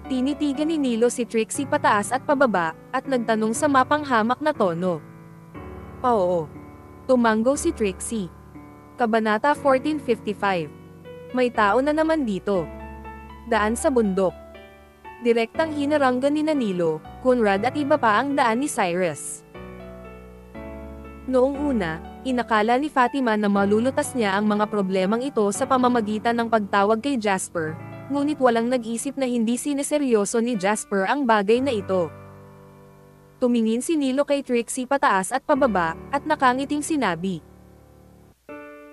Tinitigan ni Nilo si Trixie pataas at pababa, at nagtanong sa mapanghamak na tono. Oo. Tumanggo si Trixie. Kabanata 1455. May tao na naman dito. Daan sa bundok. Direktang hinaranggan ni Nilo, Conrad at iba pa ang daan ni Cyrus. Noong una, inakala ni Fatima na malulutas niya ang mga problemang ito sa pamamagitan ng pagtawag kay Jasper, ngunit walang nag-isip na hindi sineseryoso ni Jasper ang bagay na ito. Tumingin si Nilo kay Trixie pataas at pababa, at nakangiting sinabi,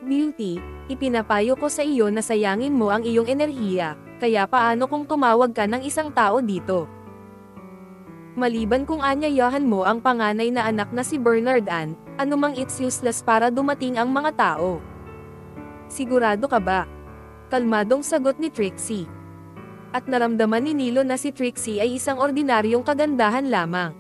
"Beauty, ipinapayo ko sa iyo na sayangin mo ang iyong enerhiya, kaya paano kung tumawag ka ng isang tao dito? Maliban kung anyayahan mo ang panganay na anak na si Bernard Ann, anumang it's useless para dumating ang mga tao." "Sigurado ka ba?" Kalmadong sagot ni Trixie. At naramdaman ni Nilo na si Trixie ay isang ordinaryong kagandahan lamang.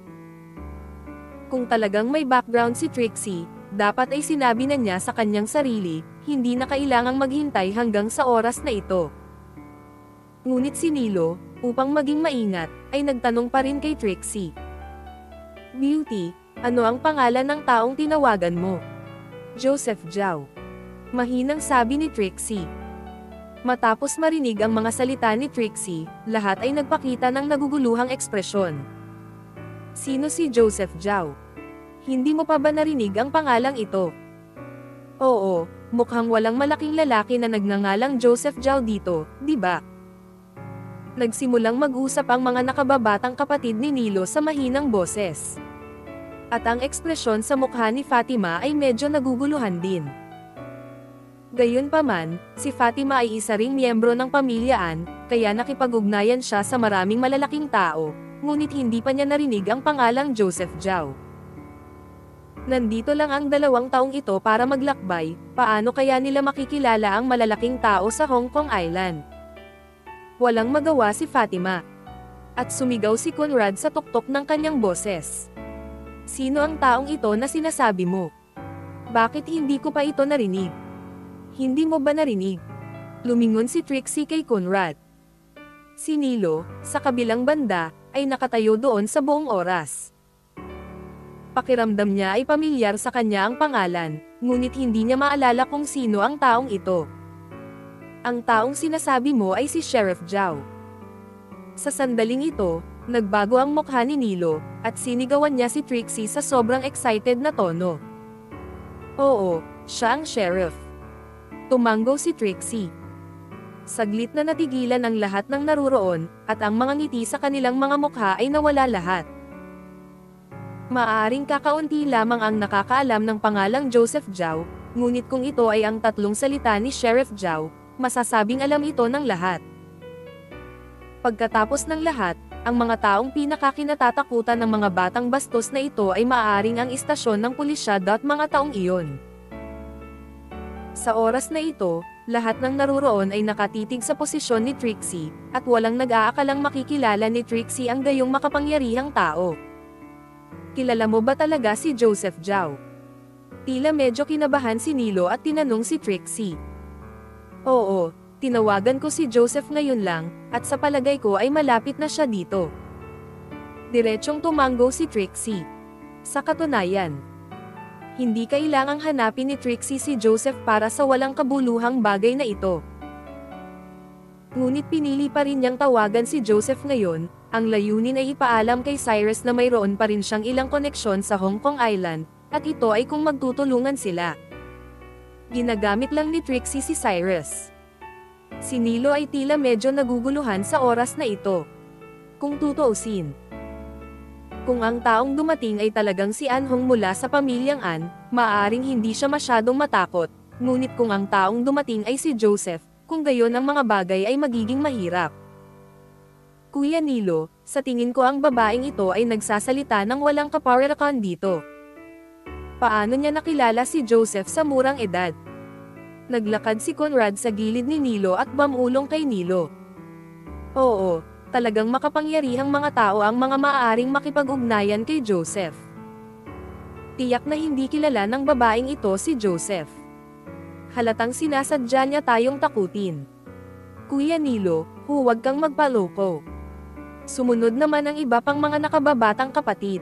Kung talagang may background si Trixie, dapat ay sinabi na niya sa kanyang sarili, hindi na kailangang maghintay hanggang sa oras na ito. Ngunit si Nilo, upang maging maingat, ay nagtanong pa rin kay Trixie. "Beauty, ano ang pangalan ng taong tinawagan mo?" "Joseph Zhao." Mahinang sabi ni Trixie. Matapos marinig ang mga salita ni Trixie, lahat ay nagpakita ng naguguluhang ekspresyon. "Sino si Joseph Zhao? Hindi mo pa ba narinig ang pangalang ito?" "Oo, mukhang walang malaking lalaki na nagngangalang Joseph Zhao dito, di ba?" Nagsimulang mag-usap ang mga nakababatang kapatid ni Nilo sa mahinang boses. At ang ekspresyon sa mukha ni Fatima ay medyo naguguluhan din. Gayunpaman, si Fatima ay isa ring miyembro ng pamilya Ann, kaya nakipag-ugnayan siya sa maraming malalaking tao, ngunit hindi pa niya narinig ang pangalang Joseph Zhao. Nandito lang ang 2 taong ito para maglakbay, paano kaya nila makikilala ang malalaking tao sa Hong Kong Island? Walang magawa si Fatima. At sumigaw si Conrad sa tuktok ng kanyang boses. "Sino ang taong ito na sinasabi mo? Bakit hindi ko pa ito narinig? Hindi mo ba narinig?" Lumingon si Trixie kay Conrad. Si Nilo, sa kabilang banda, ay nakatayo doon sa buong oras. Pakiramdam niya ay pamilyar sa kanya ang pangalan, ngunit hindi niya maalala kung sino ang taong ito. "Ang taong sinasabi mo ay si Sheriff Zhao." Sa sandaling ito, nagbago ang mukha ni Nilo, at sinigawan niya si Trixie sa sobrang excited na tono. "Oo, siya ang sheriff." Tumanggo si Trixie. Saglit na natigilan ang lahat ng naruroon, at ang mga ngiti sa kanilang mga mukha ay nawala lahat. Maaaring kakaunti lamang ang nakakaalam ng pangalang Joseph Zhao, ngunit kung ito ay ang 3 salita ni Sheriff Zhao, masasabing alam ito ng lahat. Pagkatapos ng lahat, ang mga taong pinakakinatatakutan ng mga batang bastos na ito ay maaaring ang istasyon ng pulisya at mga taong iyon. Sa oras na ito, lahat ng naruroon ay nakatitig sa posisyon ni Trixie, at walang nag-aakalang makikilala ni Trixie ang gayong makapangyarihang tao. "Kilala mo ba talaga si Joseph Zhao?" Tila medyo kinabahan si Nilo at tinanong si Trixie. "Oo, tinawagan ko si Joseph ngayon lang, at sa palagay ko ay malapit na siya dito." Diretsong tumanggo si Trixie. Sa katunayan, hindi kailangang hanapin ni Trixie si Joseph para sa walang kabuluhang bagay na ito. Ngunit pinili pa rin niyang tawagan si Joseph ngayon, ang layunin ay ipaalam kay Cyrus na mayroon pa rin siyang ilang koneksyon sa Hong Kong Island, at ito ay kung magtutulungan sila. Ginagamit lang ni Trixie si Cyrus. Si Nilo ay tila medyo naguguluhan sa oras na ito. Kung tutuusin, kung ang taong dumating ay talagang si Ann Hong mula sa pamilyang Ann, maaaring hindi siya masyadong matakot, ngunit kung ang taong dumating ay si Joseph, kung gayon ang mga bagay ay magiging mahirap. "Kuya Nilo, sa tingin ko ang babaeng ito ay nagsasalita ng walang kaparakan dito. Paano niya nakilala si Joseph sa murang edad?" Naglakad si Conrad sa gilid ni Nilo at bumulong kay Nilo. "Oo, talagang makapangyarihang mga tao ang mga maaaring makipag-ugnayan kay Joseph. Tiyak na hindi kilala ng babaeng ito si Joseph. Halatang sinasadya niya tayong takutin. Kuya Nilo, huwag kang magpaloko." Sumunod naman ang iba pang mga nakababatang kapatid.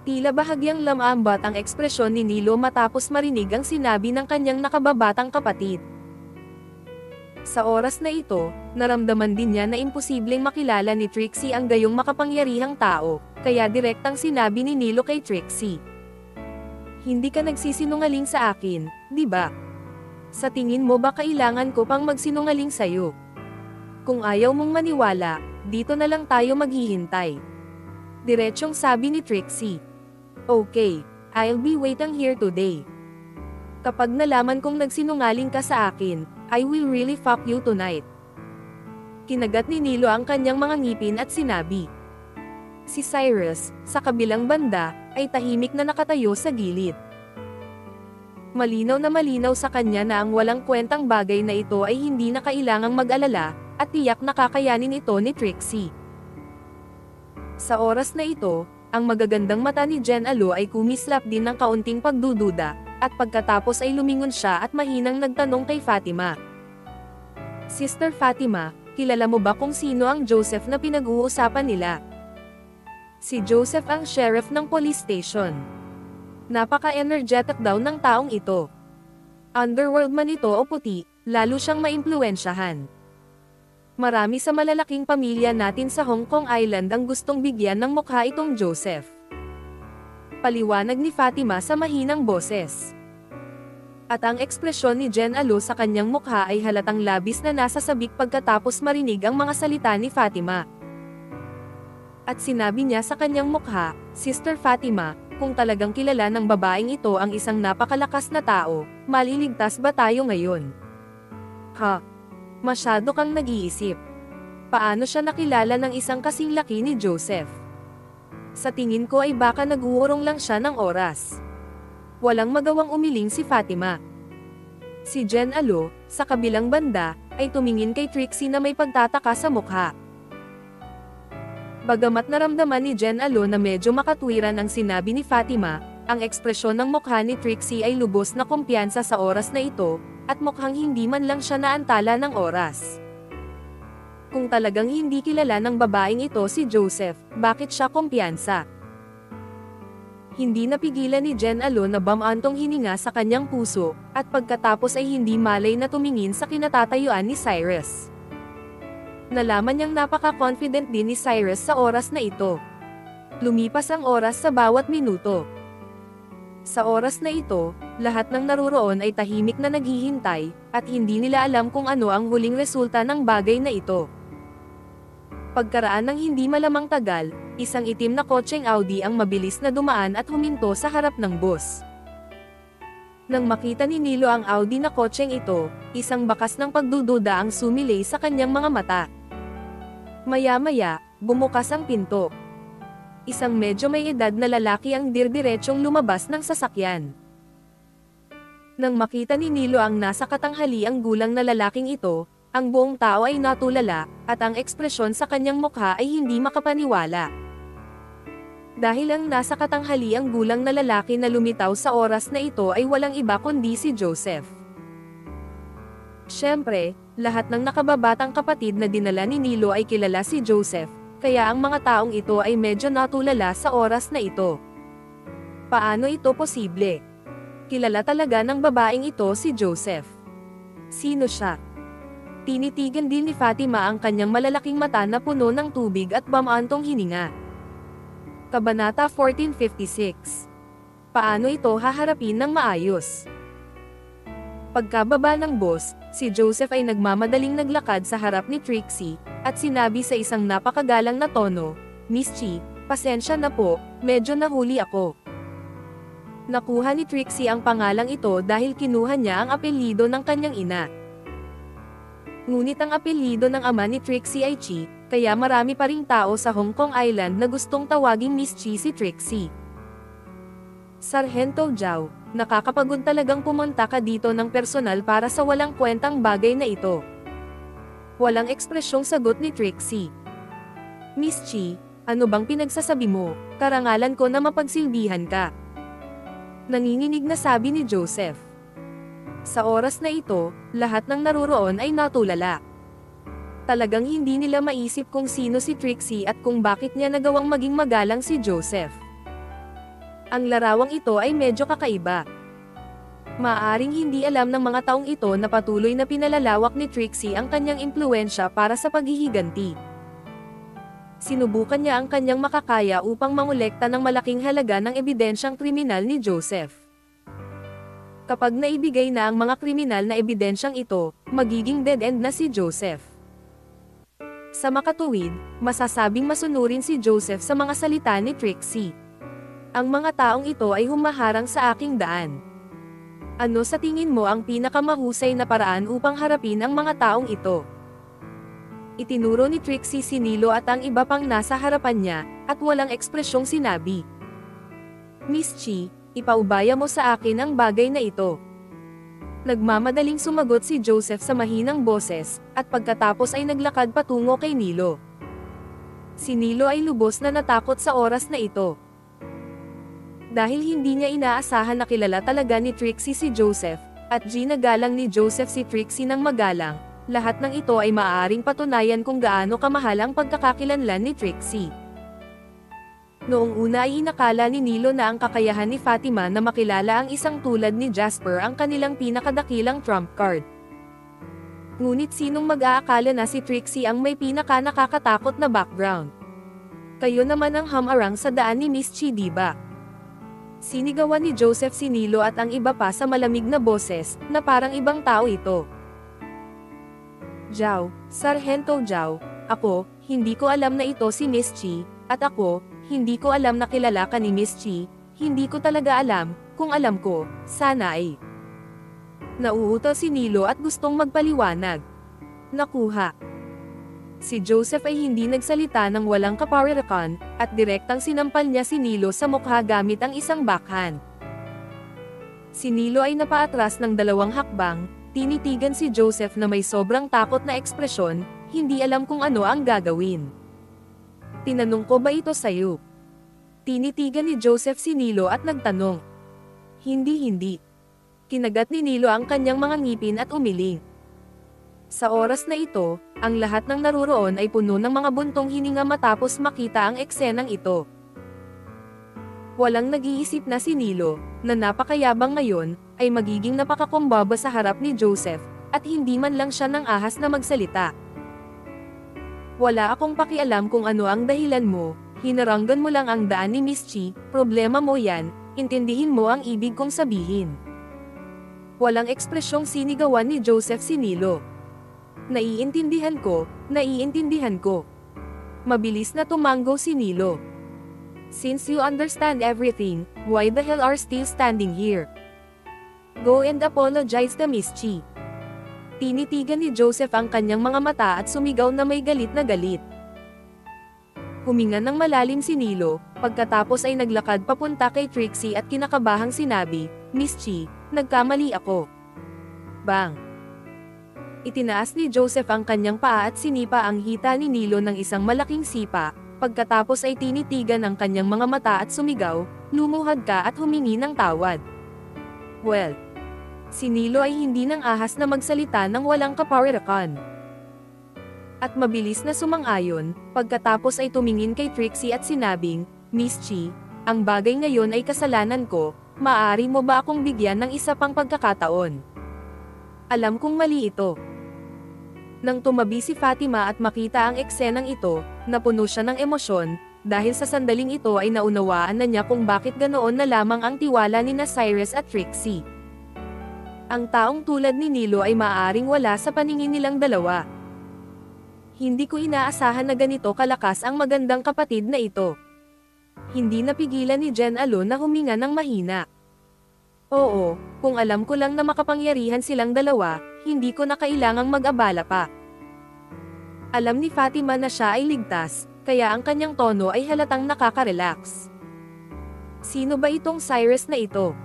Tila bahagyang lamambat ang ekspresyon ni Nilo matapos marinig ang sinabi ng kanyang nakababatang kapatid. Sa oras na ito, naramdaman din niya na imposibleng makilala ni Trixie ang gayong makapangyarihang tao, kaya direktang sinabi ni Nilo kay Trixie. Hindi ka nagsisinungaling sa akin, di ba? Sa tingin mo ba kailangan ko pang magsinungaling sa'yo? Kung ayaw mong maniwala, dito na lang tayo maghihintay. Diretsyong sabi ni Trixie. Okay, I'll be waiting here today. Kapag nalaman kong nagsinungaling ka sa akin, I will really fuck you tonight. Kinagat ni Nilo ang kanyang mga ngipin at sinabi. Si Cyrus, sa kabilang banda, ay tahimik na nakatayo sa gilid. Malinaw na malinaw sa kanya na ang walang kwentang bagay na ito ay hindi na kailangang mag-alala, at tiyak na kakayanin ito ni Trixie. Sa oras na ito, ang magagandang mata ni Jen Alo ay kumislap din ng kaunting pagdududa, at pagkatapos ay lumingon siya at mahinang nagtanong kay Fatima. Sister Fatima, kilala mo ba kung sino ang Joseph na pinag-uusapan nila? Si Joseph ang sheriff ng police station. Napaka-energetic daw ng taong ito. Underworld man ito o puti, lalo siyang maimpluwensyahan. Marami sa malalaking pamilya natin sa Hong Kong Island ang gustong bigyan ng mukha itong Joseph. Paliwanag ni Fatima sa mahinang boses. At ang ekspresyon ni Jen Alo sa kanyang mukha ay halatang labis na nasasabik pagkatapos marinig ang mga salita ni Fatima. At sinabi niya sa kanyang mukha, Sister Fatima, kung talagang kilala ng babaeng ito ang isang napakalakas na tao, maliligtas ba tayo ngayon? Ha? Masyado kang nag-iisip. Paano siya nakilala ng isang kasing laki ni Joseph? Sa tingin ko ay baka nag-uurong lang siya ng oras. Walang magawang umiling si Fatima. Si Jen Alo, sa kabilang banda, ay tumingin kay Trixie na may pagtataka sa mukha. Bagamat naramdaman ni Jen Alo na medyo makatwiran ang sinabi ni Fatima, ang ekspresyon ng mukha ni Trixie ay lubos na kumpiyansa sa oras na ito, at mukhang hindi man lang siya naantala ng oras. Kung talagang hindi kilala ng babaeng ito si Joseph, bakit siya kumpiyansa? Hindi napigilan ni Jen Alo na bamantong hininga sa kanyang puso, at pagkatapos ay hindi malay na tumingin sa kinatatayuan ni Cyrus. Nalaman niyang napaka-confident din ni Cyrus sa oras na ito. Lumipas ang oras sa bawat minuto. Sa oras na ito, lahat ng naruroon ay tahimik na naghihintay, at hindi nila alam kung ano ang huling resulta ng bagay na ito. Pagkaraan ng hindi malamang tagal, isang itim na kotseng Audi ang mabilis na dumaan at huminto sa harap ng bus. Nang makita ni Nilo ang Audi na kotseng ito, isang bakas ng pagdududa ang sumilay sa kanyang mga mata. Maya-maya, bumukas ang pinto. Isang medyo may edad na lalaki ang dirdiretsyong lumabas ng sasakyan. Nang makita ni Nilo ang nasa katanghaliang gulang na lalaking ito, ang buong tao ay natulala, at ang ekspresyon sa kanyang mukha ay hindi makapaniwala. Dahil ang nasa katanghaliang gulang na lalaki na lumitaw sa oras na ito ay walang iba kundi si Joseph. Siyempre, lahat ng nakababatang kapatid na dinala ni Nilo ay kilala si Joseph, kaya ang mga taong ito ay medyo natulala sa oras na ito. Paano ito posible? Kilala talaga ng babaeng ito si Joseph. Sino siya? Tinitigan din ni Fatima ang kanyang malalaking mata na puno ng tubig at bamantong hininga. Kabanata 1456. Paano ito haharapin ng maayos? Pagkababa ng bus, si Joseph ay nagmamadaling naglakad sa harap ni Trixie, at sinabi sa isang napakagalang na tono, Miss Chi, pasensya na po, medyo nahuli ako. Nakuha ni Trixie ang pangalang ito dahil kinuha niya ang apelyido ng kanyang ina. Ngunit ang apelyido ng ama ni Trixie ay Chi, kaya marami pa ring tao sa Hong Kong Island na gustong tawaging Miss Chi si Trixie. Sargento Zhao, nakakapagod talagang pumunta ka dito ng personal para sa walang kwentang bagay na ito. Walang ekspresyong sagot ni Trixie. Miss Chi, ano bang pinagsasabi mo? Karangalan ko na mapagsilbihan ka. Nanginginig na sabi ni Joseph. Sa oras na ito, lahat ng naruroon ay natulala. Talagang hindi nila maisip kung sino si Trixie at kung bakit niya nagawang maging magalang si Joseph. Ang larawang ito ay medyo kakaiba. Maaaring hindi alam ng mga taong ito na patuloy na pinalalawak ni Trixie ang kanyang impluwensya para sa paghihiganti. Sinubukan niya ang kanyang makakaya upang mangolekta ng malaking halaga ng ebidensyang kriminal ni Joseph. Kapag naibigay na ang mga kriminal na ebidensyang ito, magiging dead end na si Joseph. Sa makatuwid, masasabing masunurin si Joseph sa mga salita ni Trixie. Ang mga taong ito ay humaharang sa aking daan. Ano sa tingin mo ang pinakamahusay na paraan upang harapin ang mga taong ito? Itinuro ni Trixie si Nilo at ang iba pang nasa harapan niya, at walang ekspresyong sinabi. Miss Chi, ipaubaya mo sa akin ang bagay na ito. Nagmamadaling sumagot si Joseph sa mahinang boses, at pagkatapos ay naglakad patungo kay Nilo. Si Nilo ay lubos na natakot sa oras na ito. Dahil hindi niya inaasahan na kilala talaga ni Trixie si Joseph, at ginagalang ni Joseph si Trixie ng magalang, lahat ng ito ay maaaring patunayan kung gaano kamahal ang pagkakakilanlan ni Trixie. Noong una ay inakala ni Nilo na ang kakayahan ni Fatima na makilala ang isang tulad ni Jasper ang kanilang pinakadakilang trump card. Ngunit sinong mag-aakala na si Trixie ang may pinaka-nakakatakot na background? Kayo naman ang hamarang sa daan ni Miss Chi, diba? Sinigawan ni Joseph si Nilo at ang iba pa sa malamig na boses, na parang ibang tao ito. Zhao, Sargento Zhao, ako, hindi ko alam na ito si Miss Chi, at ako, hindi ko alam na kilala ka ni Miss Chi, hindi ko talaga alam, kung alam ko, sana ay. Nauuto si Nilo at gustong magpaliwanag. Nakuha. Si Joseph ay hindi nagsalita ng walang kaparirakan, at direktang sinampal niya si Nilo sa mukha gamit ang isang backhand. Si Nilo ay napaatras ng 2 hakbang, tinitigan si Joseph na may sobrang takot na ekspresyon, hindi alam kung ano ang gagawin. Tinanong ko ba ito sayo? Tinitigan ni Joseph si Nilo at nagtanong. Hindi. Kinagat ni Nilo ang kanyang mga ngipin at umiling. Sa oras na ito, ang lahat ng naruroon ay puno ng mga buntong hininga matapos makita ang eksenang ito. Walang nag-iisip na si Nilo, na napakayabang ngayon, ay magiging napakakumbaba sa harap ni Joseph, at hindi man lang siya ng ahas na magsalita. Wala akong pakialam kung ano ang dahilan mo, hinaranggan mo lang ang daan ni Miss Chi, problema mo yan, intindihin mo ang ibig kong sabihin. Walang ekspresyong sinigawan ni Joseph si Nilo. Naiintindihan ko. Mabilis na tumango si Nilo. Since you understand everything, why the hell are still standing here? Go and apologize to Miss Chi. Tinitigan ni Joseph ang kanyang mga mata at sumigaw na may galit na galit. Huminga ng malalim si Nilo, pagkatapos ay naglakad papunta kay Trixie at kinakabahang sinabi, Miss Chi, nagkamali ako. Bang! Itinaas ni Joseph ang kanyang paa at sinipa ang hita ni Nilo ng isang malaking sipa, pagkatapos ay tinitigan ang kanyang mga mata at sumigaw, lumuhad ka at humingi ng tawad. Well, si Nilo ay hindi nang ahas na magsalita ng walang kaparirakan. At mabilis na sumang-ayon, pagkatapos ay tumingin kay Trixie at sinabing, Miss Chi, ang bagay ngayon ay kasalanan ko, maaari mo ba akong bigyan ng isa pang pagkakataon? Alam kong mali ito. Nang tumabi si Fatima at makita ang eksenang ito, napuno siya ng emosyon, dahil sa sandaling ito ay naunawaan na niya kung bakit ganoon na lamang ang tiwala ni Cyrus at Trixie. Ang taong tulad ni Nilo ay maaaring wala sa paningin nilang dalawa. Hindi ko inaasahan na ganito kalakas ang magandang kapatid na ito. Hindi napigilan ni Jen Alo na huminga ng mahina. Oo, kung alam ko lang na makapangyarihan silang dalawa, hindi ko na kailangang mag-abala pa. Alam ni Fatima na siya ay ligtas, kaya ang kanyang tono ay halatang nakaka-relax. Sino ba itong Cyrus na ito?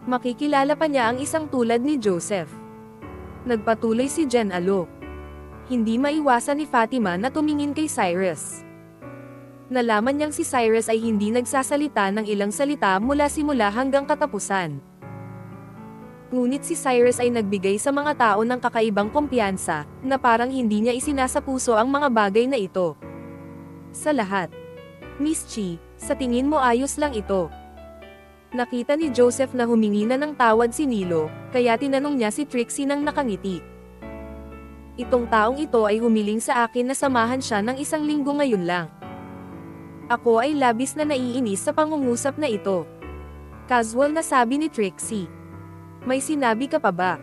Makikilala pa niya ang isang tulad ni Joseph. Nagpatuloy si Jen Alo. Hindi maiwasan ni Fatima na tumingin kay Cyrus. Nalaman niyang si Cyrus ay hindi nagsasalita ng ilang salita mula simula hanggang katapusan. Ngunit si Cyrus ay nagbigay sa mga tao ng kakaibang kumpiyansa, na parang hindi niya isinasapuso ang mga bagay na ito. Sa lahat. Miss Chi, sa tingin mo ayos lang ito. Nakita ni Joseph na humingi na ng tawad si Nilo, kaya tinanong niya si Trixie nang nakangiti. Itong taong ito ay humiling sa akin na samahan siya ng 1 linggo ngayon lang. Ako ay labis na naiinis sa pangungusap na ito. Casual na sabi ni Trixie. May sinabi ka pa ba?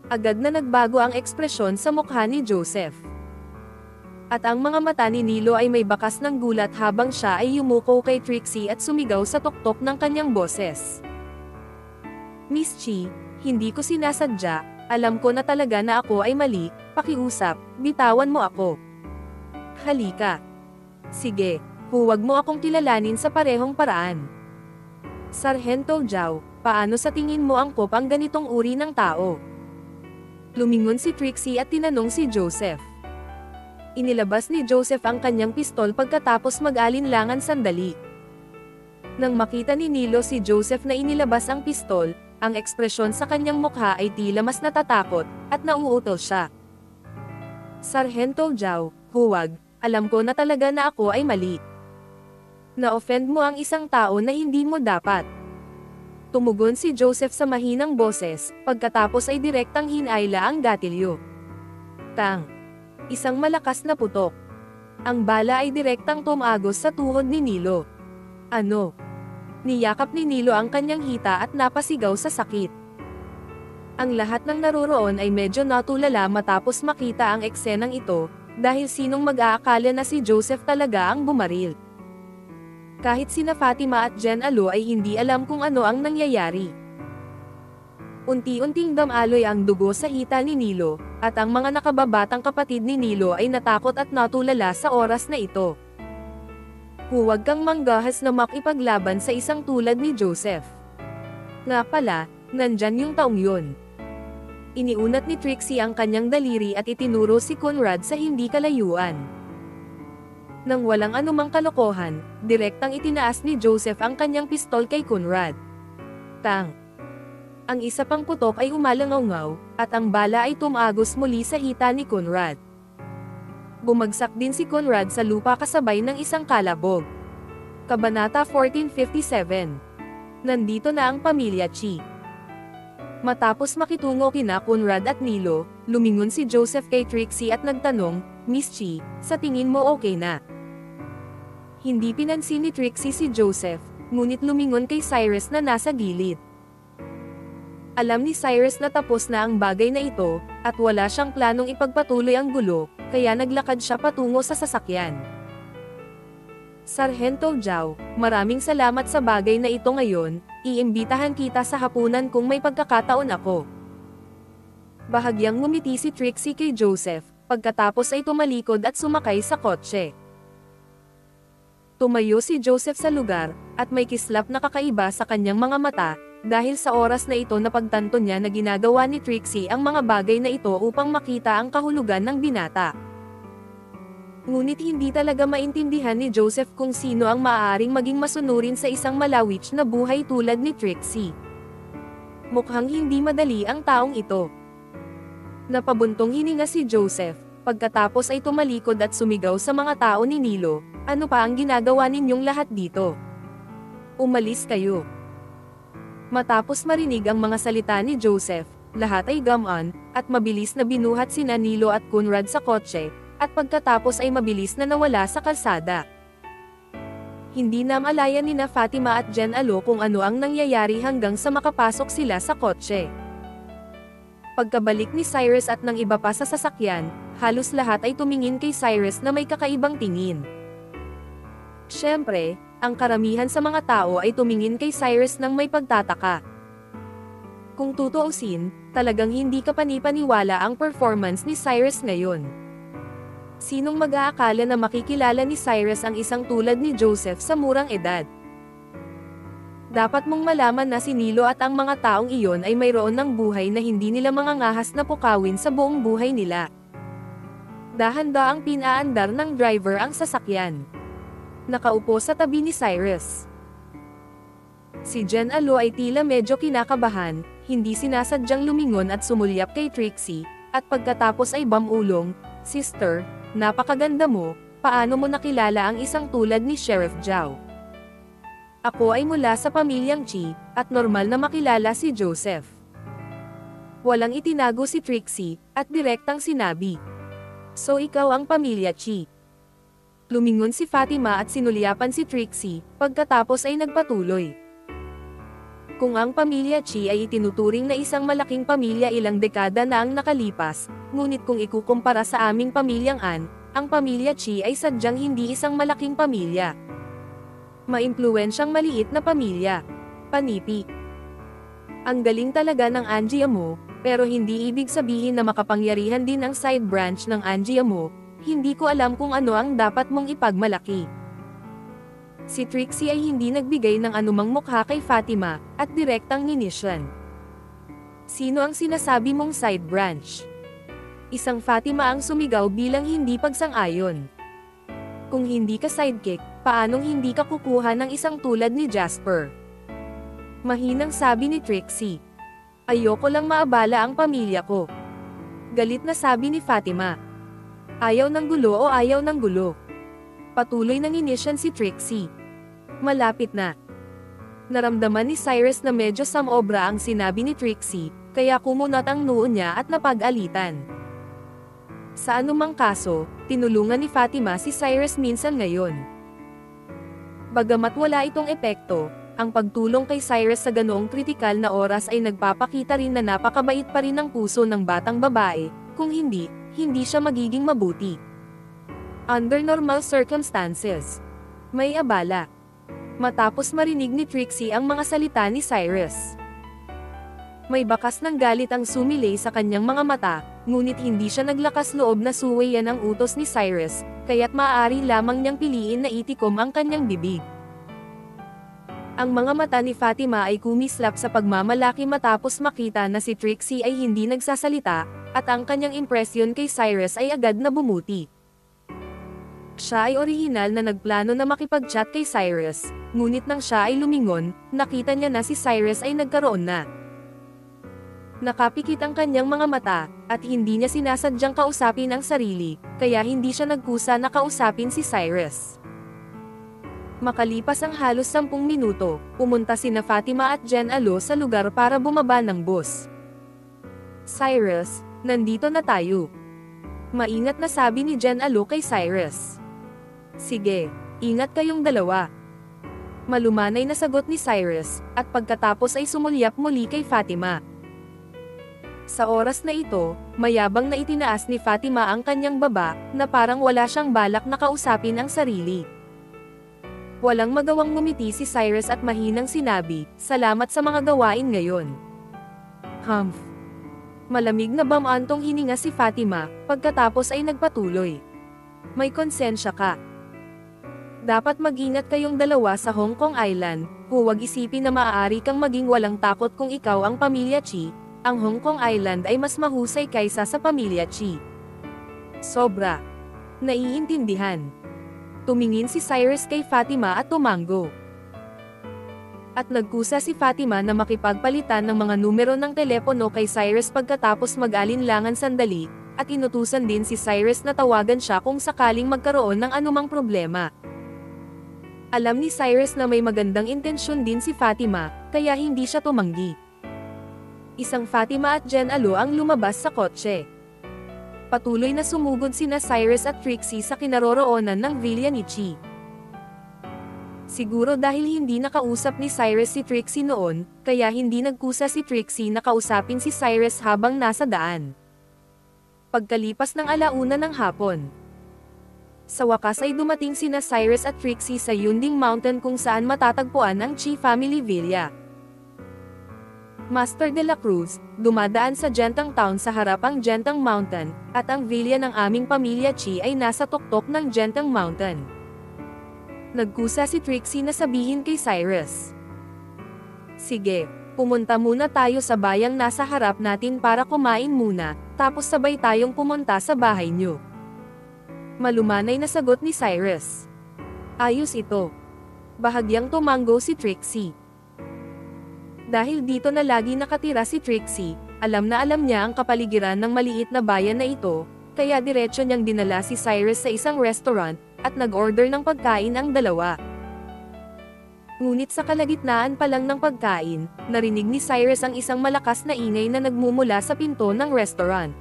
Agad na nagbago ang ekspresyon sa mukha ni Joseph. At ang mga mata ni Nilo ay may bakas ng gulat habang siya ay yumuko kay Trixie at sumigaw sa tuktok ng kanyang boses. Miss Chi, hindi ko sinasadya, alam ko na talaga na ako ay mali, pakiusap, bitawan mo ako. Halika. Sige, huwag mo akong kilalanin sa parehong paraan. Sargento Zhao, paano sa tingin mo angkop ang ganitong uri ng tao? Lumingon si Trixie at tinanong si Joseph. Inilabas ni Joseph ang kanyang pistol pagkatapos mag-alinlangan sandali. Nang makita ni Nilo si Joseph na inilabas ang pistol, ang ekspresyon sa kanyang mukha ay tila mas natatakot, at nauutal siya. Sargento Zhao, huwag, alam ko na talaga na ako ay mali. Na-offend mo ang isang tao na hindi mo dapat. Tumugon si Joseph sa mahinang boses, pagkatapos ay direktang hinayla ang gatilyo. Tang! Isang malakas na putok. Ang bala ay direktang tumagos sa tuhod ni Nilo. Ano? Niyakap ni Nilo ang kanyang hita at napasigaw sa sakit. Ang lahat ng naroroon ay medyo natulala matapos makita ang eksenang ito, dahil sinong mag-aakala na si Joseph talaga ang bumaril. Kahit sina Fatima at Jen Alo ay hindi alam kung ano ang nangyayari. Unti-unting damaloy ang dugo sa hita ni Nilo, at ang mga nakababatang kapatid ni Nilo ay natakot at natulala sa oras na ito. Huwag kang manggahas na makipaglaban sa isang tulad ni Joseph. Nga pala, nandyan yung taong yun. Iniunat ni Trixie ang kanyang daliri at itinuro si Conrad sa hindi kalayuan. Nang walang anumang kalokohan, direktang itinaas ni Joseph ang kanyang pistol kay Conrad. Tang! Ang isa pang putok ay umalangaw-ngaw, at ang bala ay tumagos muli sa hita ni Conrad. Bumagsak din si Conrad sa lupa kasabay ng isang kalabog. Kabanata 1457. Nandito na ang pamilya Chi. Matapos makitungo kina Conrad at Nilo, lumingon si Joseph kay Trixie at nagtanong, Miss Chi, sa tingin mo okay na? Hindi pinansin ni Trixie si Joseph, ngunit lumingon kay Cyrus na nasa gilid. Alam ni Cyrus na tapos na ang bagay na ito, at wala siyang planong ipagpatuloy ang gulo, kaya naglakad siya patungo sa sasakyan. Sargento Zhao, maraming salamat sa bagay na ito ngayon, iimbitahan kita sa hapunan kung may pagkakataon ako. Bahagyang ngumiti si Trixie kay Joseph, pagkatapos ay tumalikod at sumakay sa kotse. Tumayo si Joseph sa lugar, at may kislap na kakaiba sa kanyang mga mata, dahil sa oras na ito napagtanto niya na ginagawa ni Trixie ang mga bagay na ito upang makita ang kahulugan ng binata. Ngunit hindi talaga maintindihan ni Joseph kung sino ang maaaring maging masunurin sa isang malawich na buhay tulad ni Trixie. Mukhang hindi madali ang taong ito. Napabuntong hininga si Joseph, pagkatapos ay tumalikod at sumigaw sa mga tao ni Nilo, ano pa ang ginagawa ninyong lahat dito? Umalis kayo. Matapos marinig ang mga salita ni Joseph, lahat ay gamaan, at mabilis na binuhat sina Nilo at Conrad sa kotse, at pagkatapos ay mabilis na nawala sa kalsada. Hindi na malaya nina Fatima at Jen Alo kung ano ang nangyayari hanggang sa makapasok sila sa kotse. Pagkabalik ni Cyrus at ng iba pa sa sasakyan, halos lahat ay tumingin kay Cyrus na may kakaibang tingin. Siyempre, ang karamihan sa mga tao ay tumingin kay Cyrus nang may pagtataka. Kung tutuusin, talagang hindi kapanipaniwala ang performance ni Cyrus ngayon. Sinong mag-aakala na makikilala ni Cyrus ang isang tulad ni Joseph sa murang edad? Dapat mong malaman na si Nilo at ang mga taong iyon ay mayroon ng buhay na hindi nila mangangahas na pukawin sa buong buhay nila. Dahan-daang pinaandar ng driver ang sasakyan. Nakaupo sa tabi ni Cyrus. Si Jen Alo ay tila medyo kinakabahan, hindi sinasadyang lumingon at sumulyap kay Trixie, at pagkatapos ay bamulong, Sister, napakaganda mo, paano mo nakilala ang isang tulad ni Sheriff Zhao? Ako ay mula sa pamilyang Chi, at normal na makilala si Joseph. Walang itinago si Trixie, at direktang sinabi. So ikaw ang pamilya Chi. Lumingon si Fatima at sinulyapan si Trixie, pagkatapos ay nagpatuloy. Kung ang pamilya Chi ay itinuturing na isang malaking pamilya ilang dekada na ang nakalipas, ngunit kung ikukumpara sa aming pamilyang An, ang pamilya Chi ay sadyang hindi isang malaking pamilya. Maimpluwensyang maliit na pamilya. Panipi. Ang galing talaga ng Angia mo, pero hindi ibig sabihin na makapangyarihan din ang side branch ng Angia mo, hindi ko alam kung ano ang dapat mong ipagmalaki. Si Trixie ay hindi nagbigay ng anumang mukha kay Fatima, at direktang ninisyan. Sino ang sinasabi mong side branch? Isang Fatima ang sumigaw bilang hindi pagsang-ayon. Kung hindi ka sidekick, paanong hindi ka kukuha ng isang tulad ni Jasper? Mahinang sabi ni Trixie. Ayoko lang maabala ang pamilya ko. Galit na sabi ni Fatima. Ayaw ng gulo o ayaw ng gulo? Patuloy nang inisyan si Trixie. Malapit na. Naramdaman ni Cyrus na medyo samobra ang sinabi ni Trixie, kaya kumunat ang noo niya at napag-alitan. Sa anumang kaso, tinulungan ni Fatima si Cyrus minsan ngayon. Bagamat wala itong epekto, ang pagtulong kay Cyrus sa ganoong kritikal na oras ay nagpapakita rin na napakabait pa rin ang puso ng batang babae, kung hindi, hindi siya magiging mabuti. Under normal circumstances. May abala. Matapos marinig ni Trixie ang mga salita ni Cyrus. May bakas ng galit ang sumilay sa kanyang mga mata, ngunit hindi siya naglakas loob na suwayan ang utos ni Cyrus, kaya't maaari lamang niyang piliin na itikom ang kanyang bibig. Ang mga mata ni Fatima ay kumislap sa pagmamalaki matapos makita na si Trixie ay hindi nagsasalita, at ang kanyang impresyon kay Cyrus ay agad na bumuti. Siya ay orihinal na nagplano na makipag-chat kay Cyrus, ngunit nang siya ay lumingon, nakita niya na si Cyrus ay nagkaroon na. Nakapikit ang kanyang mga mata, at hindi niya sinasadyang kausapin ang sarili, kaya hindi siya nagkusa na kausapin si Cyrus. Makalipas ang halos 10 minuto, pumunta sina Fatima at Jen Alo sa lugar para bumaba ng bus. Cyrus, nandito na tayo. Maingat na sabi ni Jen Alo kay Cyrus. Sige, ingat kayong dalawa. Malumanay na sagot ni Cyrus, at pagkatapos ay sumulyap muli kay Fatima. Sa oras na ito, mayabang na itinaas ni Fatima ang kanyang baba, na parang wala siyang balak na kausapin ang sarili. Walang magawang ngumiti si Cyrus at mahinang sinabi, salamat sa mga gawain ngayon. Humph. Malamig na bamantong hininga si Fatima, pagkatapos ay nagpatuloy. May konsensya ka. Dapat mag-ingat kayong dalawa sa Hong Kong Island, huwag isipin na maaari kang maging walang takot kung ikaw ang pamilya Chi, ang Hong Kong Island ay mas mahusay kaysa sa pamilya Chi. Sobra. Naiintindihan. Tumingin si Cyrus kay Fatima at tumango. At nagkusa si Fatima na makipagpalitan ng mga numero ng telepono kay Cyrus pagkatapos mag-alinlangan sandali, at inutusan din si Cyrus na tawagan siya kung sakaling magkaroon ng anumang problema. Alam ni Cyrus na may magandang intensyon din si Fatima, kaya hindi siya tumanggi. Isang Fatima at Jen Alo ang lumabas sa kotse. Patuloy na sumugod sina Cyrus at Trixie sa kinaroroonan ng villa ni Chi. Siguro dahil hindi nakausap ni Cyrus si Trixie noon, kaya hindi nagkusa si Trixie na kausapin si Cyrus habang nasa daan. Pagkalipas ng 1:00 ng hapon. Sa wakas ay dumating sina Cyrus at Trixie sa Yunding Mountain kung saan matatagpuan ang Chi Family Villa. Master de la Cruz, dumadaan sa Gentang Town sa harapang Gentang Mountain, at ang villa ng aming pamilya Chi ay nasa tuktok ng Gentang Mountain. Nagkusa si Trixie na sabihin kay Cyrus. Sige, pumunta muna tayo sa bayang nasa harap natin para kumain muna, tapos sabay tayong pumunta sa bahay niyo. Malumanay na sagot ni Cyrus. Ayos ito. Bahagyang tumango si Trixie. Dahil dito na lagi nakatira si Trixie, alam na alam niya ang kapaligiran ng maliit na bayan na ito, kaya diretso niyang dinala si Cyrus sa isang restaurant, at nag-order ng pagkain ang dalawa. Ngunit sa kalagitnaan pa lang ng pagkain, narinig ni Cyrus ang isang malakas na ingay na nagmumula sa pinto ng restaurant.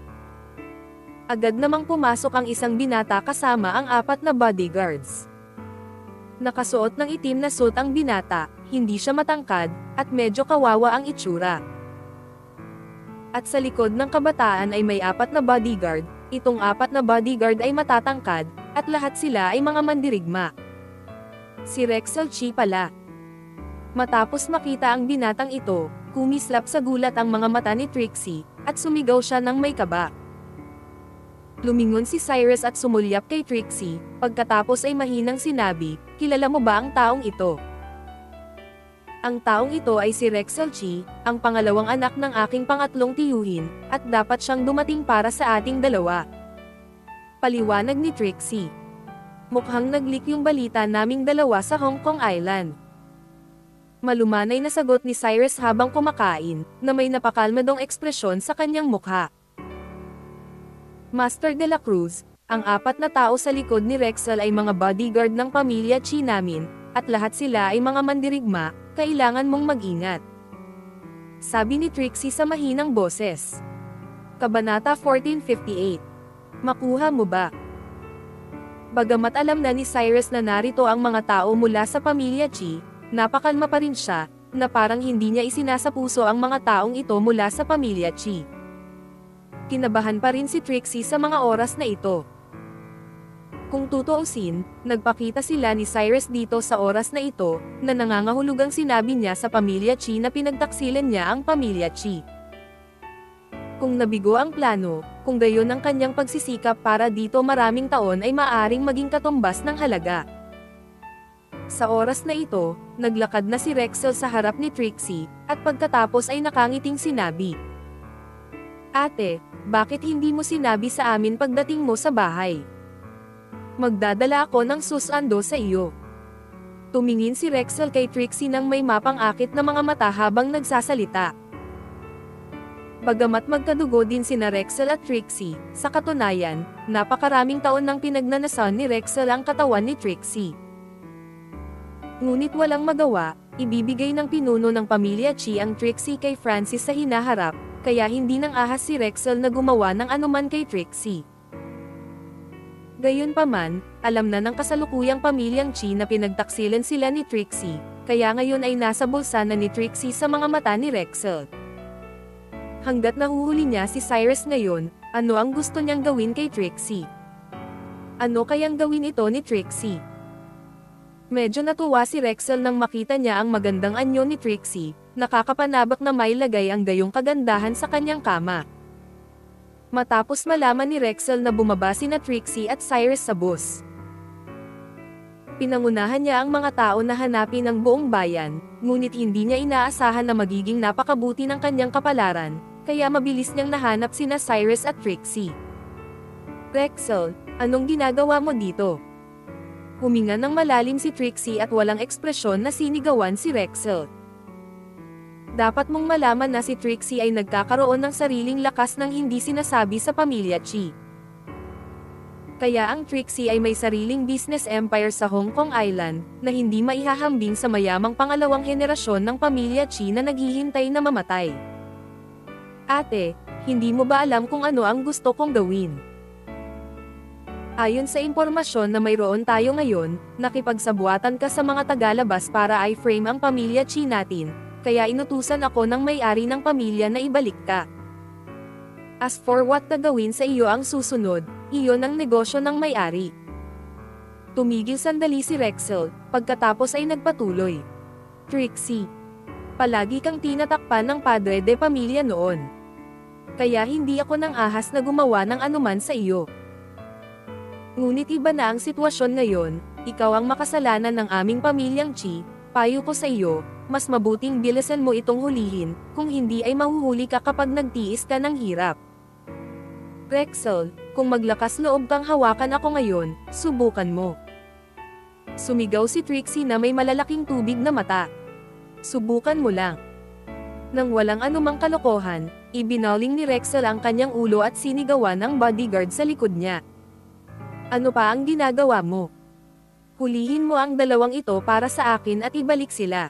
Agad namang pumasok ang isang binata kasama ang 4 na bodyguards. Nakasuot ng itim na suit ang binata, hindi siya matangkad, at medyo kawawa ang itsura. At sa likod ng kabataan ay may 4 na bodyguard, itong 4 na bodyguard ay matatangkad, at lahat sila ay mga mandirigma. Si Rexel Chi pala. Matapos makita ang binatang ito, kumislap sa gulat ang mga mata ni Trixie, at sumigaw siya ng may kaba. Lumingon si Cyrus at sumulyap kay Trixie, pagkatapos ay mahinang sinabi, "Kilala mo ba ang taong ito?" Ang taong ito ay si Rexel Chi, ang pangalawang anak ng aking pangatlong tiyuhin, at dapat siyang dumating para sa ating dalawa. Paliwanag ni Trixie. Mukhang nag-leak yung balita naming dalawa sa Hong Kong Island. Malumanay na sagot ni Cyrus habang kumakain, na may napakalmadong ekspresyon sa kanyang mukha. Master de la Cruz, ang 4 na tao sa likod ni Rexel ay mga bodyguard ng pamilya Chi namin, at lahat sila ay mga mandirigma, kailangan mong mag-ingat. Sabi ni Trixie sa mahinang boses. Kabanata 1458. Makuha mo ba? Bagamat alam na ni Cyrus na narito ang mga tao mula sa pamilya Chi, napakalma pa rin siya, na parang hindi niya isinasapuso ang mga taong ito mula sa pamilya Chi. Kinabahan pa rin si Trixie sa mga oras na ito. Kung tutuusin, nagpakita sila ni Cyrus dito sa oras na ito, na nangangahulugang sinabi niya sa pamilya Chi na pinagtaksilan niya ang pamilya Chi. Kung nabigo ang plano, kung gayon ang kanyang pagsisikap para dito maraming taon ay maaring maging katumbas ng halaga. Sa oras na ito, naglakad na si Rexel sa harap ni Trixie, at pagkatapos ay nakangiting sinabi, "Ate, bakit hindi mo sinabi sa amin pagdating mo sa bahay? Magdadala ako ng susando sa iyo." Tumingin si Rexel kay Trixie nang may mapang-akit na mga mata habang nagsasalita. Bagamat magkadugo din sina Rexel at Trixie, sa katunayan, napakaraming taon nang pinagnanasan ni Rexel ang katawan ni Trixie. Ngunit walang magawa, ibibigay ng pinuno ng pamilya Chi ang Trixie kay Francis sa hinaharap, kaya hindi nang ahas si Rexel na gumawa ng anuman kay Trixie. Gayunpaman, alam na ng kasalukuyang pamilyang Chi na pinagtaksilan sila ni Trixie, kaya ngayon ay nasa bulsa na ni Trixie sa mga mata ni Rexel. Hanggat nahuhuli niya si Cyrus ngayon, ano ang gusto niyang gawin kay Trixie? Ano kayang gawin ito ni Trixie? Medyo natuwa si Rexel nang makita niya ang magandang anyo ni Trixie, nakakapanabak na may lagay ang gayong kagandahan sa kanyang kama. Matapos malaman ni Rexel na bumaba sina Trixie at Cyrus sa bus, pinangunahan niya ang mga tao na hanapin ang buong bayan, ngunit hindi niya inaasahan na magiging napakabuti ng kanyang kapalaran, kaya mabilis niyang nahanap sina Cyrus at Trixie. "Rexel, anong ginagawa mo dito?" Huminga ng malalim si Trixie at walang ekspresyon na sinigawan si Rexel. Dapat mong malaman na si Trixie ay nagkakaroon ng sariling lakas ng hindi sinasabi sa pamilya Chi. Kaya ang Trixie ay may sariling business empire sa Hong Kong Island, na hindi maihahambing sa mayamang pangalawang henerasyon ng pamilya Chi na naghihintay na mamatay. "Ate, hindi mo ba alam kung ano ang gusto kong gawin?" Ayon sa impormasyon na mayroon tayo ngayon, nakipagsabuatan ka sa mga tagalabas para i-frame ang pamilya Chi natin, kaya inutusan ako ng may-ari ng pamilya na ibalik ka. As for what na gawin sa iyo ang susunod, iyon ang negosyo ng may-ari. Tumigil sandali si Rexel, pagkatapos ay nagpatuloy. "Trixie, palagi kang tinatakpan ng padre de pamilya noon. Kaya hindi ako nang ahas na gumawa ng anuman sa iyo. Ngunit iba na ang sitwasyon ngayon, ikaw ang makasalanan ng aming pamilyang Chi, payo ko sa iyo, mas mabuting bilisan mo itong hulihin, kung hindi ay mahuhuli ka kapag nagtiis ka ng hirap. Rexel, kung maglakas loob kang hawakan ako ngayon, subukan mo." Sumigaw si Trixie na may malalaking tubig na mata. "Subukan mo lang." Nang walang anumang kalokohan, ibinaling ni Rexel ang kanyang ulo at sinigawan ang bodyguard sa likod niya. "Ano pa ang ginagawa mo? Hulihin mo ang dalawang ito para sa akin at ibalik sila.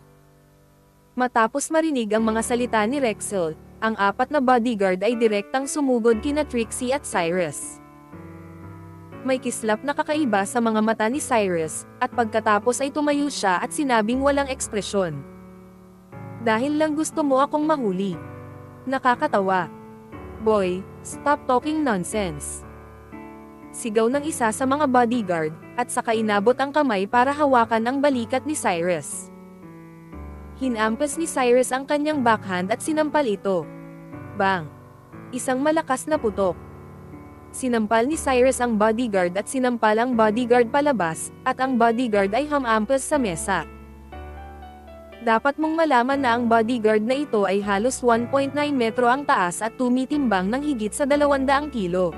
Matapos marinig ang mga salita ni Rexel, ang 4 na bodyguard ay direktang sumugod kina Trixie at Cyrus. May kislap na kakaiba sa mga mata ni Cyrus, at pagkatapos ay tumayo siya at sinabing walang ekspresyon. Dahil lang gusto mo akong mahuli. Nakakatawa. Boy, stop talking nonsense. Sigaw ng isa sa mga bodyguard, at saka inabot ang kamay para hawakan ang balikat ni Cyrus. Hinampas ni Cyrus ang kanyang backhand at sinampal ito. Bang! Isang malakas na putok. Sinampal ni Cyrus ang bodyguard at sinampal ang bodyguard palabas, at ang bodyguard ay humampas sa mesa. Dapat mong malaman na ang bodyguard na ito ay halos 1.9 metro ang taas at tumitimbang ng higit sa 200 kilo.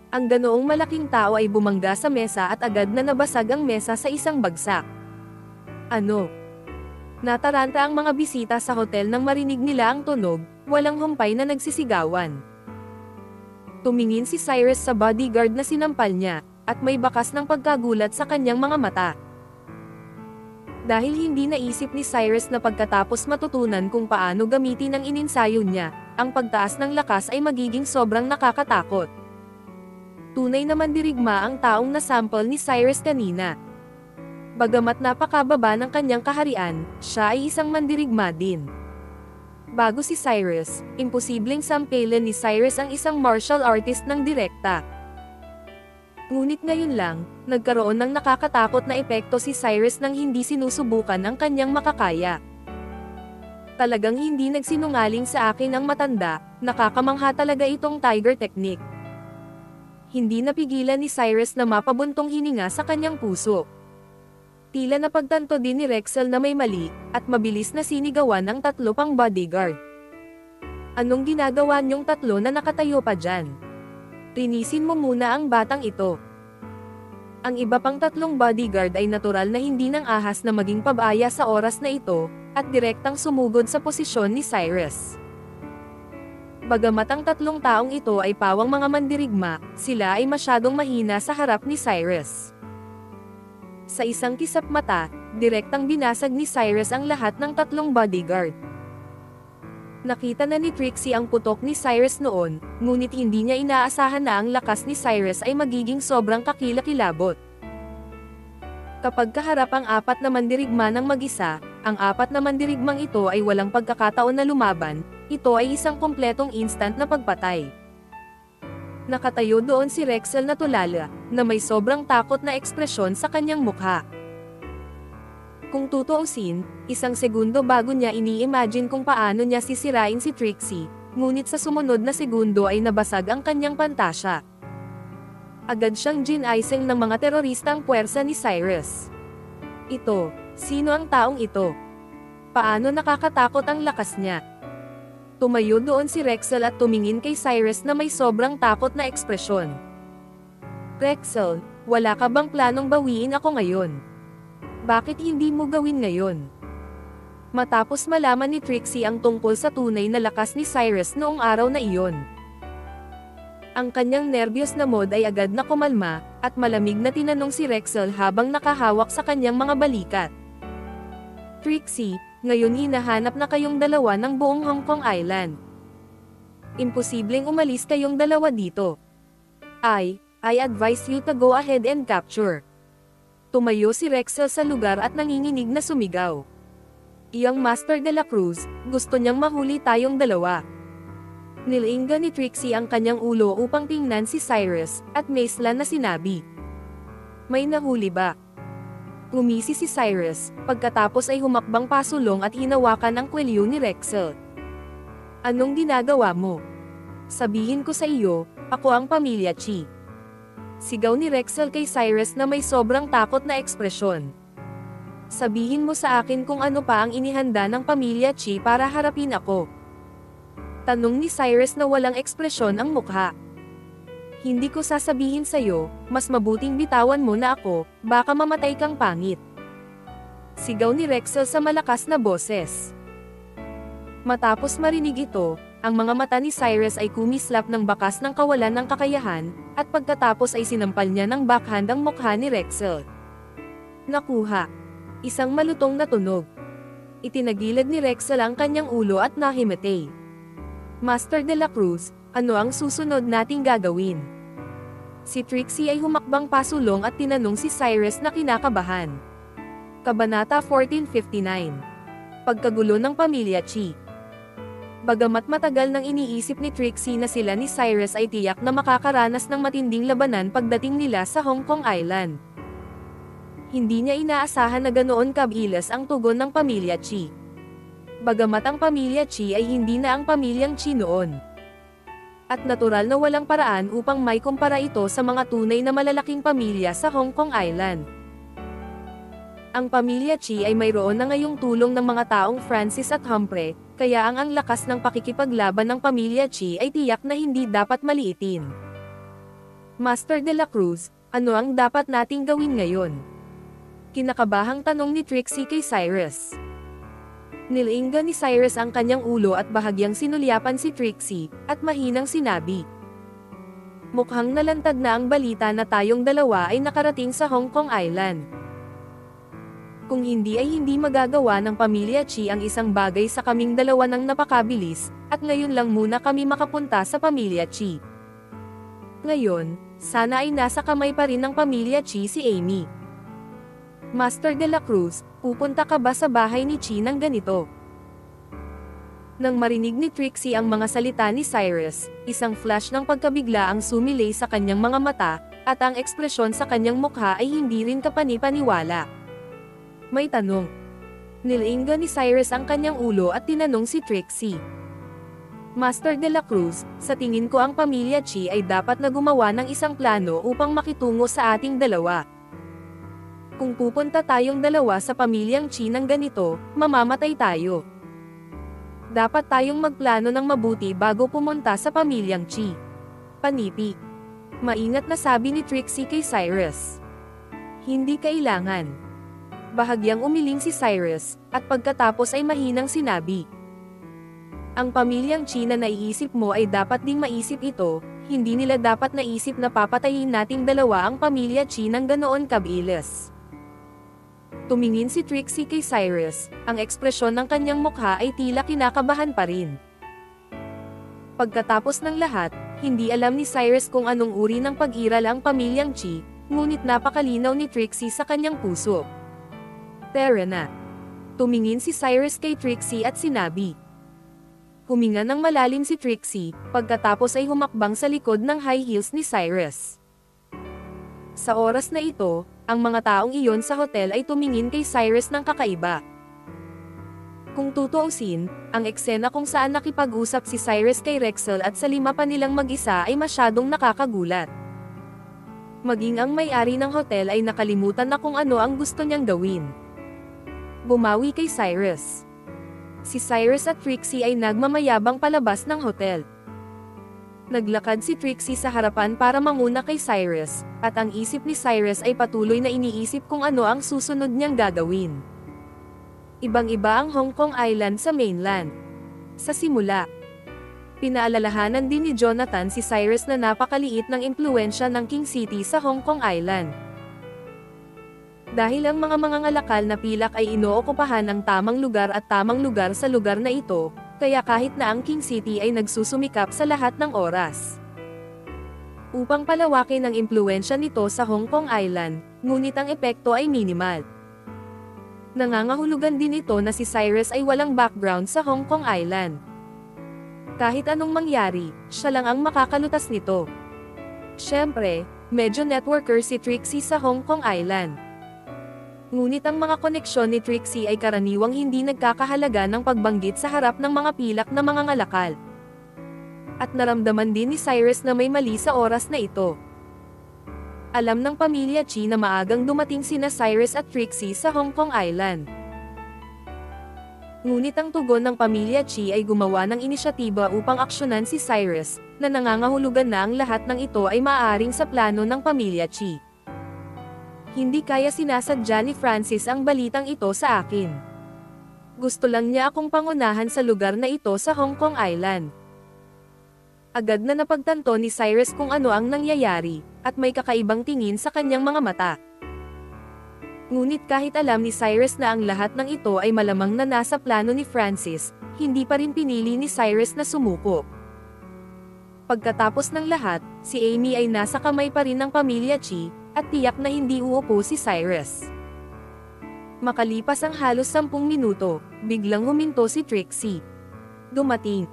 Ang ganoong malaking tao ay bumangga sa mesa at agad na nabasag ang mesa sa isang bagsak. Ano? Nataranta ang mga bisita sa hotel nang marinig nila ang tunog, walang humpay na nagsisigawan. Tumingin si Cyrus sa bodyguard na sinampal niya, at may bakas ng pagkagulat sa kanyang mga mata. Dahil hindi naisip ni Cyrus na pagkatapos matutunan kung paano gamitin ang ininsayo niya, ang pagtaas ng lakas ay magiging sobrang nakakatakot. Tunay na mandirigma ang taong nasample ni Cyrus kanina. Bagamat napakababa ng kanyang kaharian, siya ay isang mandirigma din. Bago si Cyrus, imposibleng sampalin ni Cyrus ang isang martial artist ng direkta. Ngunit ngayon lang, nagkaroon ng nakakatakot na epekto si Cyrus nang hindi sinusubukan ang kanyang makakaya. Talagang hindi nagsinungaling sa akin ang matanda, nakakamangha talaga itong tiger technique. Hindi napigilan ni Cyrus na mapabuntong hininga sa kanyang puso. Tila napagtanto din ni Rexel na may mali, at mabilis na sinigawan ang 3 pang bodyguard. Anong ginagawa niyong 3 na nakatayo pa dyan? Tinisin mo muna ang batang ito. Ang iba pang 3 bodyguard ay natural na hindi nang ahas na maging pabaya sa oras na ito, at direktang sumugod sa posisyon ni Cyrus. Bagamat ang 3 taong ito ay pawang mga mandirigma, sila ay masyadong mahina sa harap ni Cyrus. Sa isang kisap mata, direktang binasag ni Cyrus ang lahat ng 3 bodyguard. Nakita na ni Trixie ang putok ni Cyrus noon, ngunit hindi niya inaasahan na ang lakas ni Cyrus ay magiging sobrang kakilakilabot. Kapag kaharap ang 4 na mandirigma ng mag-isa, ang 4 na mandirigmang ito ay walang pagkakataon na lumaban, ito ay isang kompletong instant na pagpatay. Nakatayo doon si Rexel na tulala, na may sobrang takot na ekspresyon sa kanyang mukha. Kung tutuusin, isang segundo bago niya ini-imagine kung paano niya sisirain si Trixie, ngunit sa sumunod na segundo ay nabasag ang kanyang pantasya. Agad siyang ginaising ng mga terorista ang puwersa ni Cyrus. Ito, sino ang taong ito? Paano nakakatakot ang lakas niya? Tumayo doon si Rexel at tumingin kay Cyrus na may sobrang takot na ekspresyon. Rexel, wala ka bang planong bawiin ako ngayon? Bakit hindi mo gawin ngayon? Matapos malaman ni Trixie ang tungkol sa tunay na lakas ni Cyrus noong araw na iyon. Ang kanyang nervyos na mood ay agad na kumalma, at malamig na tinanong si Rexel habang nakahawak sa kanyang mga balikat. Trixie, ngayon hinahanap na kayong dalawa ng buong Hong Kong Island. Imposibleng umalis kayong dalawa dito. I advise you to go ahead and capture. Tumayo si Rexel sa lugar at nanginginig na sumigaw. Iyang Master de la Cruz, gusto niyang mahuli tayong dalawa. Nilinga ni Trixie ang kanyang ulo upang tingnan si Cyrus, at maislan na sinabi. May nahuli ba? Umisi si Cyrus, pagkatapos ay humakbang pasulong at hinawakan ang kwelyo ni Rexel. Anong ginagawa mo? Sabihin ko sa iyo, ako ang pamilya Chi. Sigaw ni Rexel kay Cyrus na may sobrang takot na ekspresyon. Sabihin mo sa akin kung ano pa ang inihanda ng pamilya Chi para harapin ako. Tanong ni Cyrus na walang ekspresyon ang mukha. Hindi ko sasabihin sa'yo, mas mabuting bitawan mo na ako, baka mamatay kang pangit. Sigaw ni Rexel sa malakas na boses. Matapos marinig ito, ang mga mata ni Cyrus ay kumislap ng bakas ng kawalan ng kakayahan, at pagkatapos ay sinampal niya ng backhand ang mukha ni Rexel. Nakuha. Isang malutong na tunog. Itinagilid ni Rexel ang kanyang ulo at nahimatay. Master de la Cruz, ano ang susunod nating gagawin? Si Trixie ay humakbang pasulong at tinanong si Cyrus na kinakabahan. Kabanata 1459. Pagkagulo ng pamilya Chi. Bagamat matagal nang iniisip ni Trixie na sila ni Cyrus ay tiyak na makakaranas ng matinding labanan pagdating nila sa Hong Kong Island. Hindi niya inaasahan na ganoon kabilis ang tugon ng pamilya Chi. Bagamat ang pamilya Chi ay hindi na ang pamilyang Chi noon. At natural na walang paraan upang may kumpara ito sa mga tunay na malalaking pamilya sa Hong Kong Island. Ang pamilya Chi ay mayroon na ngayong tulong ng mga taong Francis at Humphrey, kaya ang lakas ng pakikipaglaban ng pamilya Chi ay tiyak na hindi dapat maliitin. Master de la Cruz, ano ang dapat nating gawin ngayon? Kinakabahang tanong ni Trixie kay Cyrus. Nilainggan ni Cyrus ang kanyang ulo at bahagyang sinulyapan si Trixie, at mahinang sinabi. Mukhang nalantad na ang balita na tayong dalawa ay nakarating sa Hong Kong Island. Kung hindi ay hindi magagawa ng pamilya Chi ang isang bagay sa kaming dalawa ng napakabilis, at ngayon lang muna kami makapunta sa pamilya Chi. Ngayon, sana ay nasa kamay pa rin ng pamilya Chi si Amy. Master de la Cruz, pupunta ka ba sa bahay ni Chi ng ganito? Nang marinig ni Trixie ang mga salita ni Cyrus, isang flash ng pagkabigla ang sumilay sa kanyang mga mata, at ang ekspresyon sa kanyang mukha ay hindi rin kapani-paniwala. May tanong. Nilainggan ni Cyrus ang kanyang ulo at tinanong si Trixie. Master de la Cruz, sa tingin ko ang pamilya Chi ay dapat na gumawa ng isang plano upang makitungo sa ating dalawa. Kung pupunta tayong dalawa sa pamilyang Chi ng ganito, mamamatay tayo. Dapat tayong magplano ng mabuti bago pumunta sa pamilyang Chi. Panipi. Maingat na sabi ni Trixie kay Cyrus. Hindi kailangan. Bahagyang umiling si Cyrus, at pagkatapos ay mahinang sinabi. Ang pamilyang Chi na naiisip mo ay dapat ding maisip ito, hindi nila dapat naisip na papatayin nating dalawa ang pamilya Chi ng ganoon kabilis. Tumingin si Trixie kay Cyrus, ang ekspresyon ng kanyang mukha ay tila kinakabahan pa rin. Pagkatapos ng lahat, hindi alam ni Cyrus kung anong uri ng pag-iral ang pamilyang Chi, ngunit napakalinaw ni Trixie sa kanyang puso. Tara na. Tumingin si Cyrus kay Trixie at sinabi. Huminga ng malalim si Trixie, pagkatapos ay humakbang sa likod ng high heels ni Cyrus. Sa oras na ito, ang mga taong iyon sa hotel ay tumingin kay Cyrus ng kakaiba. Kung tutuusin, ang eksena kung saan nakipag-usap si Cyrus kay Rexel at sa lima pa nilang mag-isa ay masyadong nakakagulat. Maging ang may-ari ng hotel ay nakalimutan na kung ano ang gusto niyang gawin. Bumawi kay Cyrus. Si Cyrus at Trixie ay nagmamayabang palabas ng hotel. Naglakad si Trixie sa harapan para manguna kay Cyrus, at ang isip ni Cyrus ay patuloy na iniisip kung ano ang susunod niyang gagawin. Ibang-iba ang Hong Kong Island sa mainland. Sa simula, pinaalalahanan din ni Jonathan si Cyrus na napakaliit ng impluwensya ng King City sa Hong Kong Island. Dahil ang mga mangangalakal na pilak ay inookupahan ang tamang lugar sa lugar na ito, kaya kahit na ang King City ay nagsusumikap sa lahat ng oras upang palawakin ang impluwensya nito sa Hong Kong Island, ngunit ang epekto ay minimal. Nangangahulugan din ito na si Cyrus ay walang background sa Hong Kong Island. Kahit anong mangyari, siya lang ang makakalutas nito. Siyempre, medyo networker si Trixie sa Hong Kong Island. Ngunit ang mga koneksyon ni Trixie ay karaniwang hindi nagkakahalaga ng pagbanggit sa harap ng mga pilak na mga ngalakal. At naramdaman din ni Cyrus na may mali sa oras na ito. Alam ng pamilya Chi na maagang dumating sina Cyrus at Trixie sa Hong Kong Island. Ngunit ang tugon ng pamilya Chi ay gumawa ng inisyatiba upang aksyonan si Cyrus, na nangangahulugan na ang lahat ng ito ay maaaring sa plano ng pamilya Chi. Hindi kaya sinasadya ni Francis ang balitang ito sa akin. Gusto lang niya akong pangunahan sa lugar na ito sa Hong Kong Island. Agad na napagtanto ni Cyrus kung ano ang nangyayari, at may kakaibang tingin sa kanyang mga mata. Ngunit kahit alam ni Cyrus na ang lahat ng ito ay malamang na nasa plano ni Francis, hindi pa rin pinili ni Cyrus na sumuko. Pagkatapos ng lahat, si Amy ay nasa kamay pa rin ng pamilya Chi, at tiyak na hindi uupo si Cyrus. Makalipas ang halos 10 minuto, biglang huminto si Trixie. Dumating.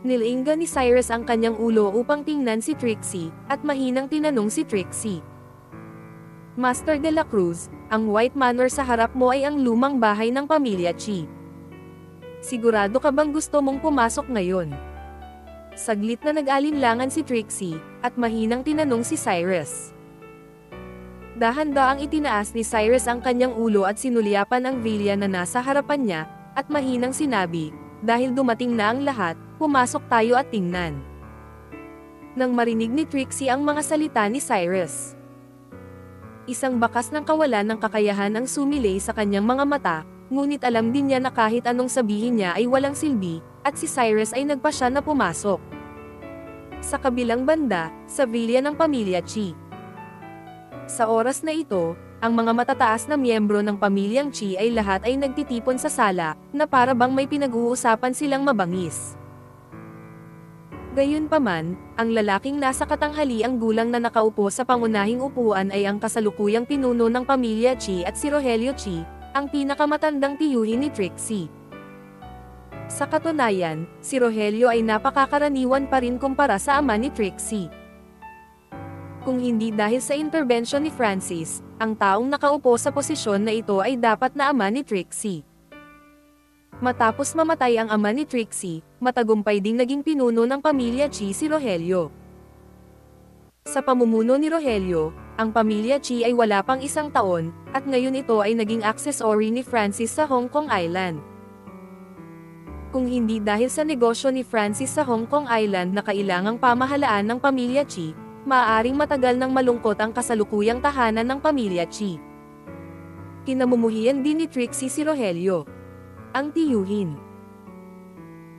Nilingga ni Cyrus ang kanyang ulo upang tingnan si Trixie, at mahinang tinanong si Trixie. Master de la Cruz, ang White Manor sa harap mo ay ang lumang bahay ng pamilya Chi. Sigurado ka bang gusto mong pumasok ngayon? Saglit na nag-alinlangan si Trixie, at mahinang tinanong si Cyrus. Dahan-daang itinaas ni Cyrus ang kanyang ulo at sinulyapan ang vilya na nasa harapan niya, at mahinang sinabi, dahil dumating na ang lahat, pumasok tayo at tingnan. Nang marinig ni Trixie ang mga salita ni Cyrus, isang bakas ng kawalan ng kakayahan ang sumilay sa kanyang mga mata, ngunit alam din niya na kahit anong sabihin niya ay walang silbi, at si Cyrus ay nagpasya na pumasok. Sa kabilang banda, sa vilya ng pamilya Chi. Sa oras na ito, ang mga matataas na miyembro ng pamilyang Chi ay lahat ay nagtitipon sa sala, na para bang may pinag-uusapan silang mabangis. Gayunpaman, ang lalaking nasa katanghaliang gulang na nakaupo sa pangunahing upuan ay ang kasalukuyang pinuno ng pamilya Chi at si Rogelio Chi, ang pinakamatandang tiyuhin ni Trixie. Sa katunayan, si Rogelio ay napakakaraniwan pa rin kumpara sa ama ni Trixie. Kung hindi dahil sa intervention ni Francis, ang taong nakaupo sa posisyon na ito ay dapat na ama ni Trixie. Matapos mamatay ang ama ni Trixie, matagumpay ding naging pinuno ng pamilya Chi si Rogelio. Sa pamumuno ni Rogelio, ang pamilya Chi ay wala pang 1 taon, at ngayon ito ay naging accessory ni Francis sa Hong Kong Island. Kung hindi dahil sa negosyo ni Francis sa Hong Kong Island na kailangang pamahalaan ng pamilya Chi, maaaring matagal nang malungkot ang kasalukuyang tahanan ng pamilya Chi. Kinamumuhian din ni Trixie si Rogelio, ang tiyuhin.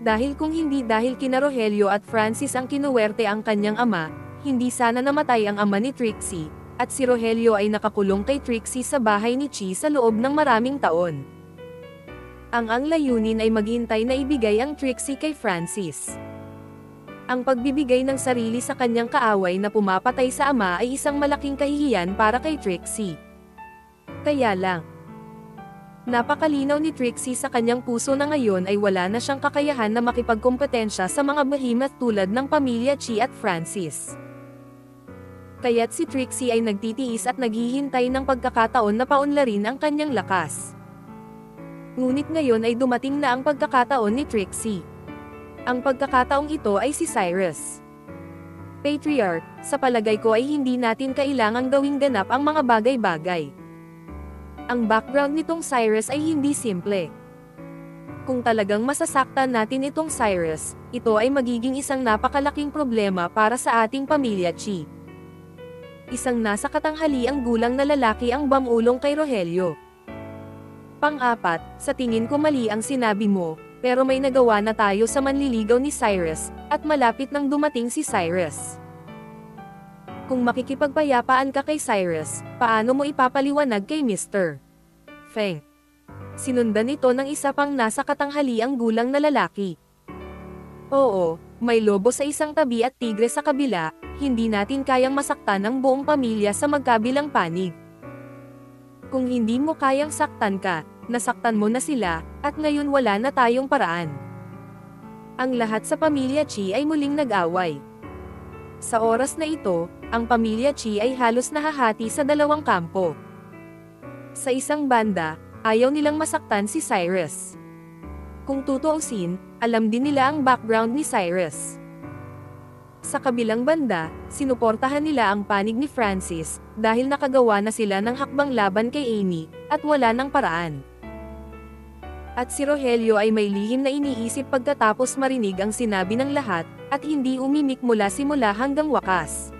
Dahil kung hindi dahil kina Rogelio at Francis ang kinuwerte ang kanyang ama, hindi sana namatay ang ama ni Trixie, at si Rogelio ay nakakulong kay Trixie sa bahay ni Chi sa loob ng maraming taon. Ang layunin ay maghintay na ibigay ang Trixie kay Francis. Ang pagbibigay ng sarili sa kanyang kaaway na pumapatay sa ama ay isang malaking kahihiyan para kay Trixie. Kaya lang, napakalinaw ni Trixie sa kanyang puso na ngayon ay wala na siyang kakayahan na makipagkompetensya sa mga behemoth tulad ng pamilya Chi at Francis. Kaya't si Trixie ay nagtitiis at naghihintay ng pagkakataon na paunlarin ang kanyang lakas. Ngunit ngayon ay dumating na ang pagkakataon ni Trixie. Ang pagkakataong ito ay si Cyrus. Patriarch, sa palagay ko ay hindi natin kailangang gawing ganap ang mga bagay-bagay. Ang background nitong Cyrus ay hindi simple. Kung talagang masasaktan natin itong Cyrus, ito ay magiging isang napakalaking problema para sa ating pamilya Chi. Isang nasa katanghaliang gulang na lalaki ang bamulong kay Rogelio. Pang-apat, sa tingin ko mali ang sinabi mo, pero may nagawa na tayo sa manliligaw ni Cyrus, at malapit nang dumating si Cyrus. Kung makikipagpayapaan ka kay Cyrus, paano mo ipapaliwanag kay Mr. Feng? Sinundan ito ng isa pang nasa katanghaliang gulang na lalaki. Oo, may lobo sa isang tabi at tigre sa kabila, hindi natin kayang masaktan ang buong pamilya sa magkabilang panig. Kung hindi mo kayang saktan ka, nasaktan mo na sila, at ngayon wala na tayong paraan. Ang lahat sa pamilya Chi ay muling nag-away. Sa oras na ito, ang pamilya Chi ay halos nahahati sa 2 kampo. Sa isang banda, ayaw nilang masaktan si Cyrus. Kung tutuusin, alam din nila ang background ni Cyrus. Sa kabilang banda, sinuportahan nila ang panig ni Francis, dahil nakagawa na sila ng hakbang laban kay Amy, at wala ng paraan. At si Rogelio ay may lihim na iniisip pagkatapos marinig ang sinabi ng lahat, at hindi umimik mula simula hanggang wakas.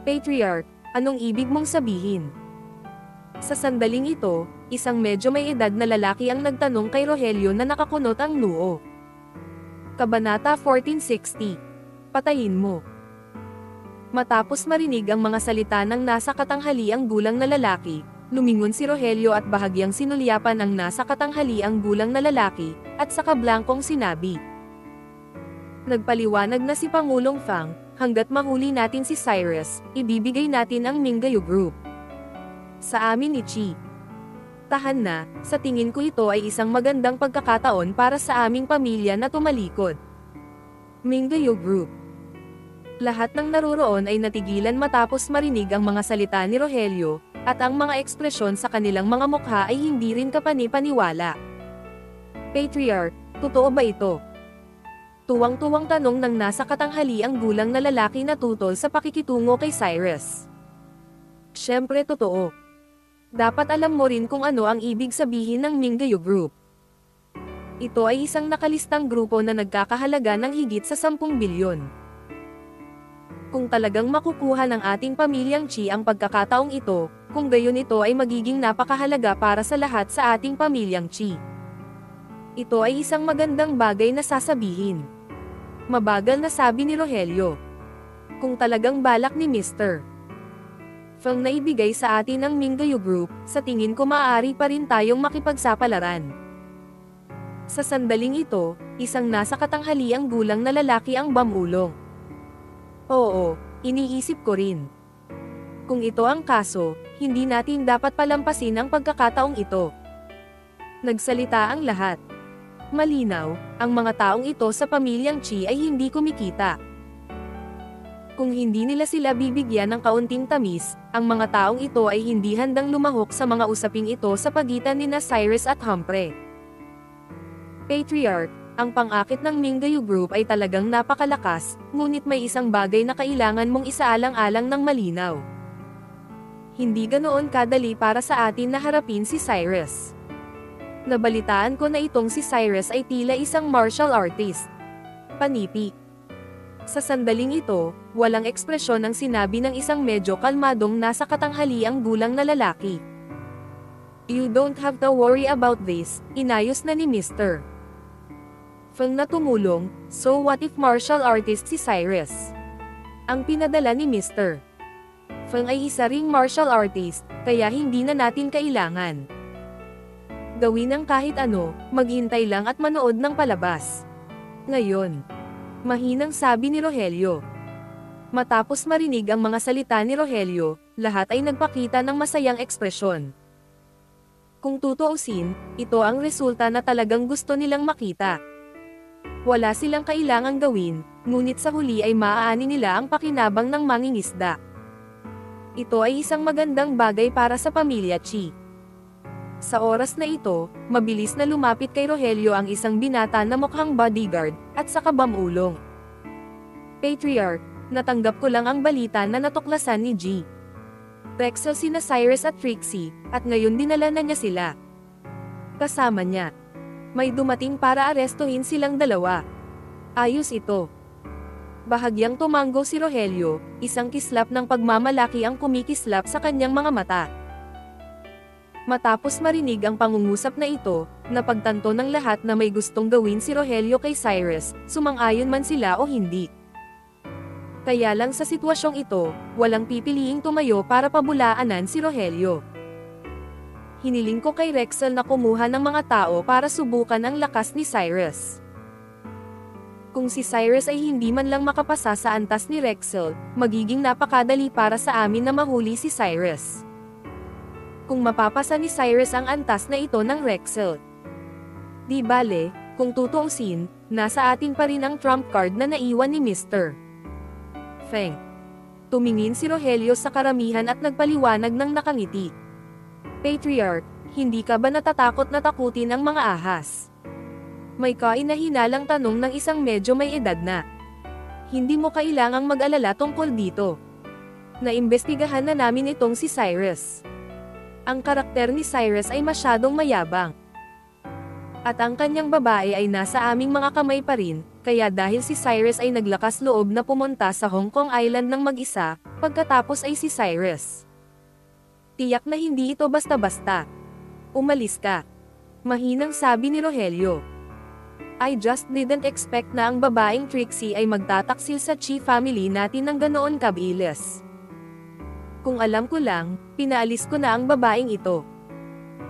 Patriarch, anong ibig mong sabihin? Sa sandaling ito, isang medyo may edad na lalaki ang nagtanong kay Rogelio na nakakunot ang noo. Kabanata 1460. Patayin mo. Matapos marinig ang mga salita ng nasa katanghaliang gulang na lalaki, Lumingon si Rogelio at bahagyang sinulyapan ang nasa katanghaliang gulang na lalaki, at saka blankong sinabi. Nagpaliwanag na si Pangulong Fang, hanggat mahuli natin si Cyrus, ibibigay natin ang Minggayo Group sa amin ni Chi. Tahan na, sa tingin ko ito ay isang magandang pagkakataon para sa aming pamilya na tumalikod. Minggayo Group. Lahat ng naroroon ay natigilan matapos marinig ang mga salita ni Rogelio, at ang mga ekspresyon sa kanilang mga mukha ay hindi rin kapani-paniwala. Patriarch, totoo ba ito? Tuwang-tuwang tanong ng nasa katanghaliang gulang na lalaki na tutol sa pakikitungo kay Cyrus. Siyempre totoo. Dapat alam mo rin kung ano ang ibig sabihin ng Minggayo Group. Ito ay isang nakalistang grupo na nagkakahalaga ng higit sa 10 bilyon. Kung talagang makukuha ng ating pamilyang Chi ang pagkakataong ito, kung gayon ito ay magiging napakahalaga para sa lahat sa ating pamilyang Chi. Ito ay isang magandang bagay na sasabihin. Mabagal na sabi ni Rogelio. Kung talagang balak ni Mr. Fang na ibigay sa atin ang Minggayo Group, sa tingin ko maaari pa rin tayong makipagsapalaran. Sa sandaling ito, isang nasa katanghaliang gulang na lalaki ang bamulong. Oo, iniisip ko rin. Kung ito ang kaso, hindi natin dapat palampasin ang pagkakataong ito. Nagsalita ang lahat. Malinaw, ang mga taong ito sa pamilyang Chi ay hindi kumikita. Kung hindi nila sila bibigyan ng kaunting tamis, ang mga taong ito ay hindi handang lumahok sa mga usaping ito sa pagitan nina Cyrus at Humphrey. Patriarch, ang pang-akit ng Minggayo Group ay talagang napakalakas, ngunit may isang bagay na kailangan mong isaalang-alang ng malinaw. Hindi ganoon kadali para sa atin na harapin si Cyrus. Nabalitaan ko na itong si Cyrus ay tila isang martial artist. Panipi. Sa sandaling ito, walang ekspresyon ang sinabi ng isang medyo kalmadong nasa katanghaliang gulang na lalaki. You don't have to worry about this, inayos na ni Mr. Fang na tumulong, so what if martial artist si Cyrus? Ang pinadala ni Mr. Fang ay isa ring martial artist, kaya hindi na natin kailangan gawin ang kahit ano, maghintay lang at manood ng palabas. Ngayon, mahinang sabi ni Rogelio. Matapos marinig ang mga salita ni Rogelio, lahat ay nagpakita ng masayang ekspresyon. Kung tutuusin, ito ang resulta na talagang gusto nilang makita. Wala silang kailangang gawin, ngunit sa huli ay maaani nila ang pakinabang ng mangingisda. Ito ay isang magandang bagay para sa pamilya Chi. Sa oras na ito, mabilis na lumapit kay Rogelio ang isang binata na mukhang bodyguard, at saka bamulong. Patriarch, natanggap ko lang ang balita na natuklasan ni G. Rexel sina Cyrus at Trixie, at ngayon dinala na niya sila. Kasama niya. May dumating para arestuhin silang dalawa. Ayos ito. Bahagyang tumango si Rogelio, isang kislap ng pagmamalaki ang kumikislap sa kanyang mga mata. Matapos marinig ang pangungusap na ito, napagtanto ng lahat na may gustong gawin si Rogelio kay Cyrus, sumang-ayon man sila o hindi. Kaya lang sa sitwasyong ito, walang pipiliing tumayo para pabulaanan si Rogelio. Hiniling ko kay Rexel na kumuha ng mga tao para subukan ang lakas ni Cyrus. Kung si Cyrus ay hindi man lang makapasa sa antas ni Rexel, magiging napakadali para sa amin na mahuli si Cyrus. Kung mapapasa ni Cyrus ang antas na ito ng Rexel. Di bale, kung tutuusin, nasa atin pa rin ang trump card na naiwan ni Mr. Feng. Tumingin si Rogelio sa karamihan at nagpaliwanag ng nakangiti. Patriarch, hindi ka ba natatakot na takutin ang mga ahas? May kainahinalang tanong ng isang medyo may edad na. Hindi mo kailangang mag-alala tungkol dito. Naimbestigahan na namin itong si Cyrus. Ang karakter ni Cyrus ay masyadong mayabang. At ang kanyang babae ay nasa aming mga kamay pa rin, kaya dahil si Cyrus ay naglakas loob na pumunta sa Hong Kong Island ng mag-isa, pagkatapos ay si Cyrus. Tiyak na hindi ito basta-basta. Umalis ka. Mahinang sabi ni Rogelio. I just didn't expect na ang babaeng Trixie ay magtataksil sa Chi family natin ng ganoon kabilis. Kung alam ko lang, pinaalis ko na ang babaeng ito.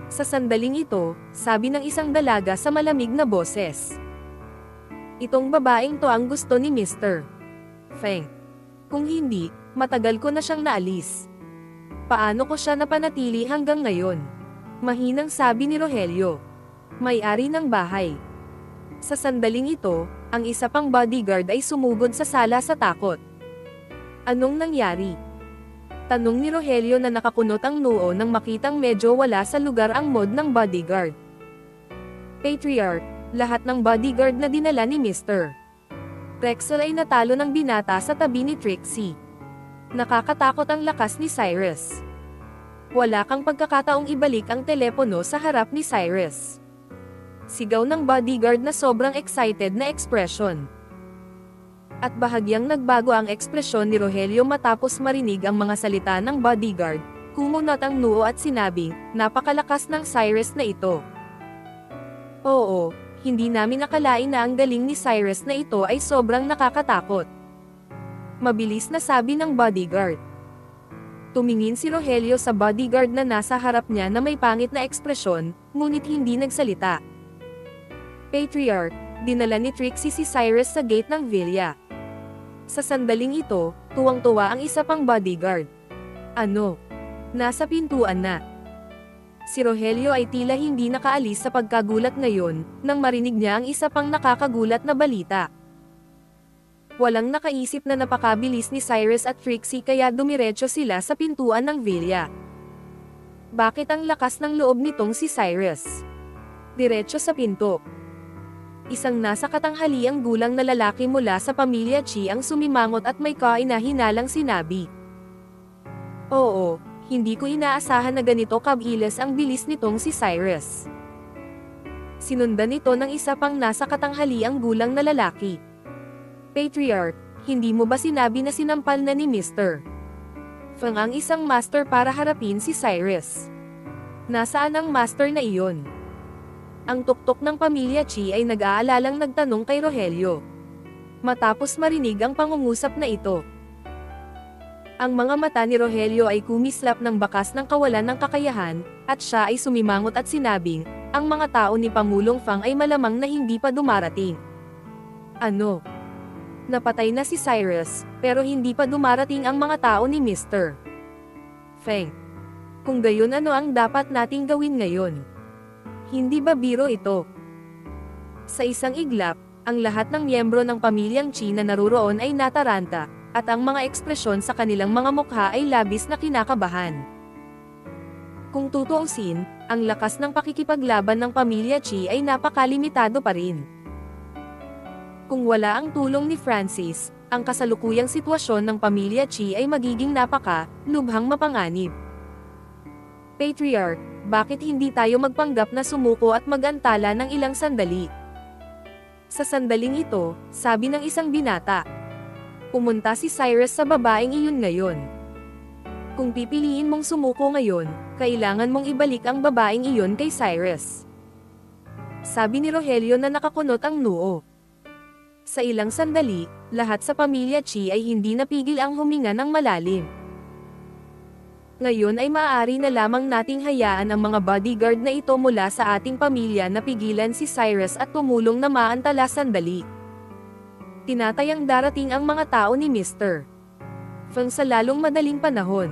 Sa sandaling ito, sabi ng isang dalaga sa malamig na boses. Itong babaeng to ang gusto ni Mr. Feng. Kung hindi, matagal ko na siyang naalis. Paano ko siya napanatili hanggang ngayon? Mahinang sabi ni Rogelio. May-ari ng bahay. Sa sandaling ito, ang isa pang bodyguard ay sumugod sa sala sa takot. Anong nangyari? Tanong ni Rogelio na nakakunot ang noo nang makitang medyo wala sa lugar ang mod ng bodyguard. Patriarch, lahat ng bodyguard na dinala ni Mr. Rexel ay natalo ng binata sa tabi ni Trixie. Nakakatakot ang lakas ni Cyrus. Wala kang pagkakataong ibalik ang telepono sa harap ni Cyrus. Sigaw ng bodyguard na sobrang excited na ekspresyon. At bahagyang nagbago ang ekspresyon ni Rogelio matapos marinig ang mga salita ng bodyguard, kumunot ang noo at sinabing, napakalakas ng Cyrus na ito. Oo, hindi namin nakalain na ang galing ni Cyrus na ito ay sobrang nakakatakot. Mabilis na sabi ng bodyguard. Tumingin si Rogelio sa bodyguard na nasa harap niya na may pangit na ekspresyon, ngunit hindi nagsalita. Patriarch, dinala ni Trixie si Cyrus sa gate ng villa. Sa sandaling ito, tuwang-tuwa ang isa pang bodyguard. Ano? Nasa pintuan na. Si Rogelio ay tila hindi nakaalis sa pagkagulat ngayon, nang marinig niya ang isa pang nakakagulat na balita. Walang nakaisip na napakabilis ni Cyrus at Trixie kaya dumiretso sila sa pintuan ng villa. Bakit ang lakas ng loob nitong si Cyrus? Diretso sa pinto. Isang nasa katanghaliang gulang na lalaki mula sa pamilya Chi ang sumimangot at may kahinahinalang sinabi. Oo, hindi ko inaasahan na ganito kabilis ang bilis nitong si Cyrus. Sinundan ito ng isa pang nasa katanghaliang gulang na lalaki. Patriarch, hindi mo ba sinabi na sinampal na ni Mr. Feng ang isang master para harapin si Cyrus? Nasaan ang master na iyon? Ang tuktok ng pamilya Chi ay nag-aalalang nagtanong kay Rogelio. Matapos marinig ang pangungusap na ito. Ang mga mata ni Rogelio ay kumislap ng bakas ng kawalan ng kakayahan, at siya ay sumimangot at sinabing, ang mga tao ni Pangulong Fang ay malamang na hindi pa dumarating. Ano? Napatay na si Cyrus, pero hindi pa dumarating ang mga tao ni Mr. Feng. Kung gayon ano ang dapat nating gawin ngayon? Hindi ba biro ito? Sa isang iglap, ang lahat ng miyembro ng pamilyang Chi na naruroon ay nataranta, at ang mga ekspresyon sa kanilang mga mukha ay labis na kinakabahan. Kung tutuusin, ang lakas ng pakikipaglaban ng pamilya Chi ay napakalimitado pa rin. Kung wala ang tulong ni Francis, ang kasalukuyang sitwasyon ng pamilya Chi ay magiging lubhang mapanganib. Patriarch, bakit hindi tayo magpanggap na sumuko at magantala ng ilang sandali? Sa sandaling ito, sabi ng isang binata. Pumunta si Cyrus sa babaeng iyon ngayon. Kung pipiliin mong sumuko ngayon, kailangan mong ibalik ang babaeng iyon kay Cyrus. Sabi ni Rogelio na nakakunot ang noo. Sa ilang sandali, lahat sa pamilya Chi ay hindi napigil ang huminga ng malalim. Ngayon ay maaari na lamang nating hayaan ang mga bodyguard na ito mula sa ating pamilya na pigilan si Cyrus at tumulong na maantala sandali. Tinatayang darating ang mga tao ni Mr. Feng sa lalong madaling panahon.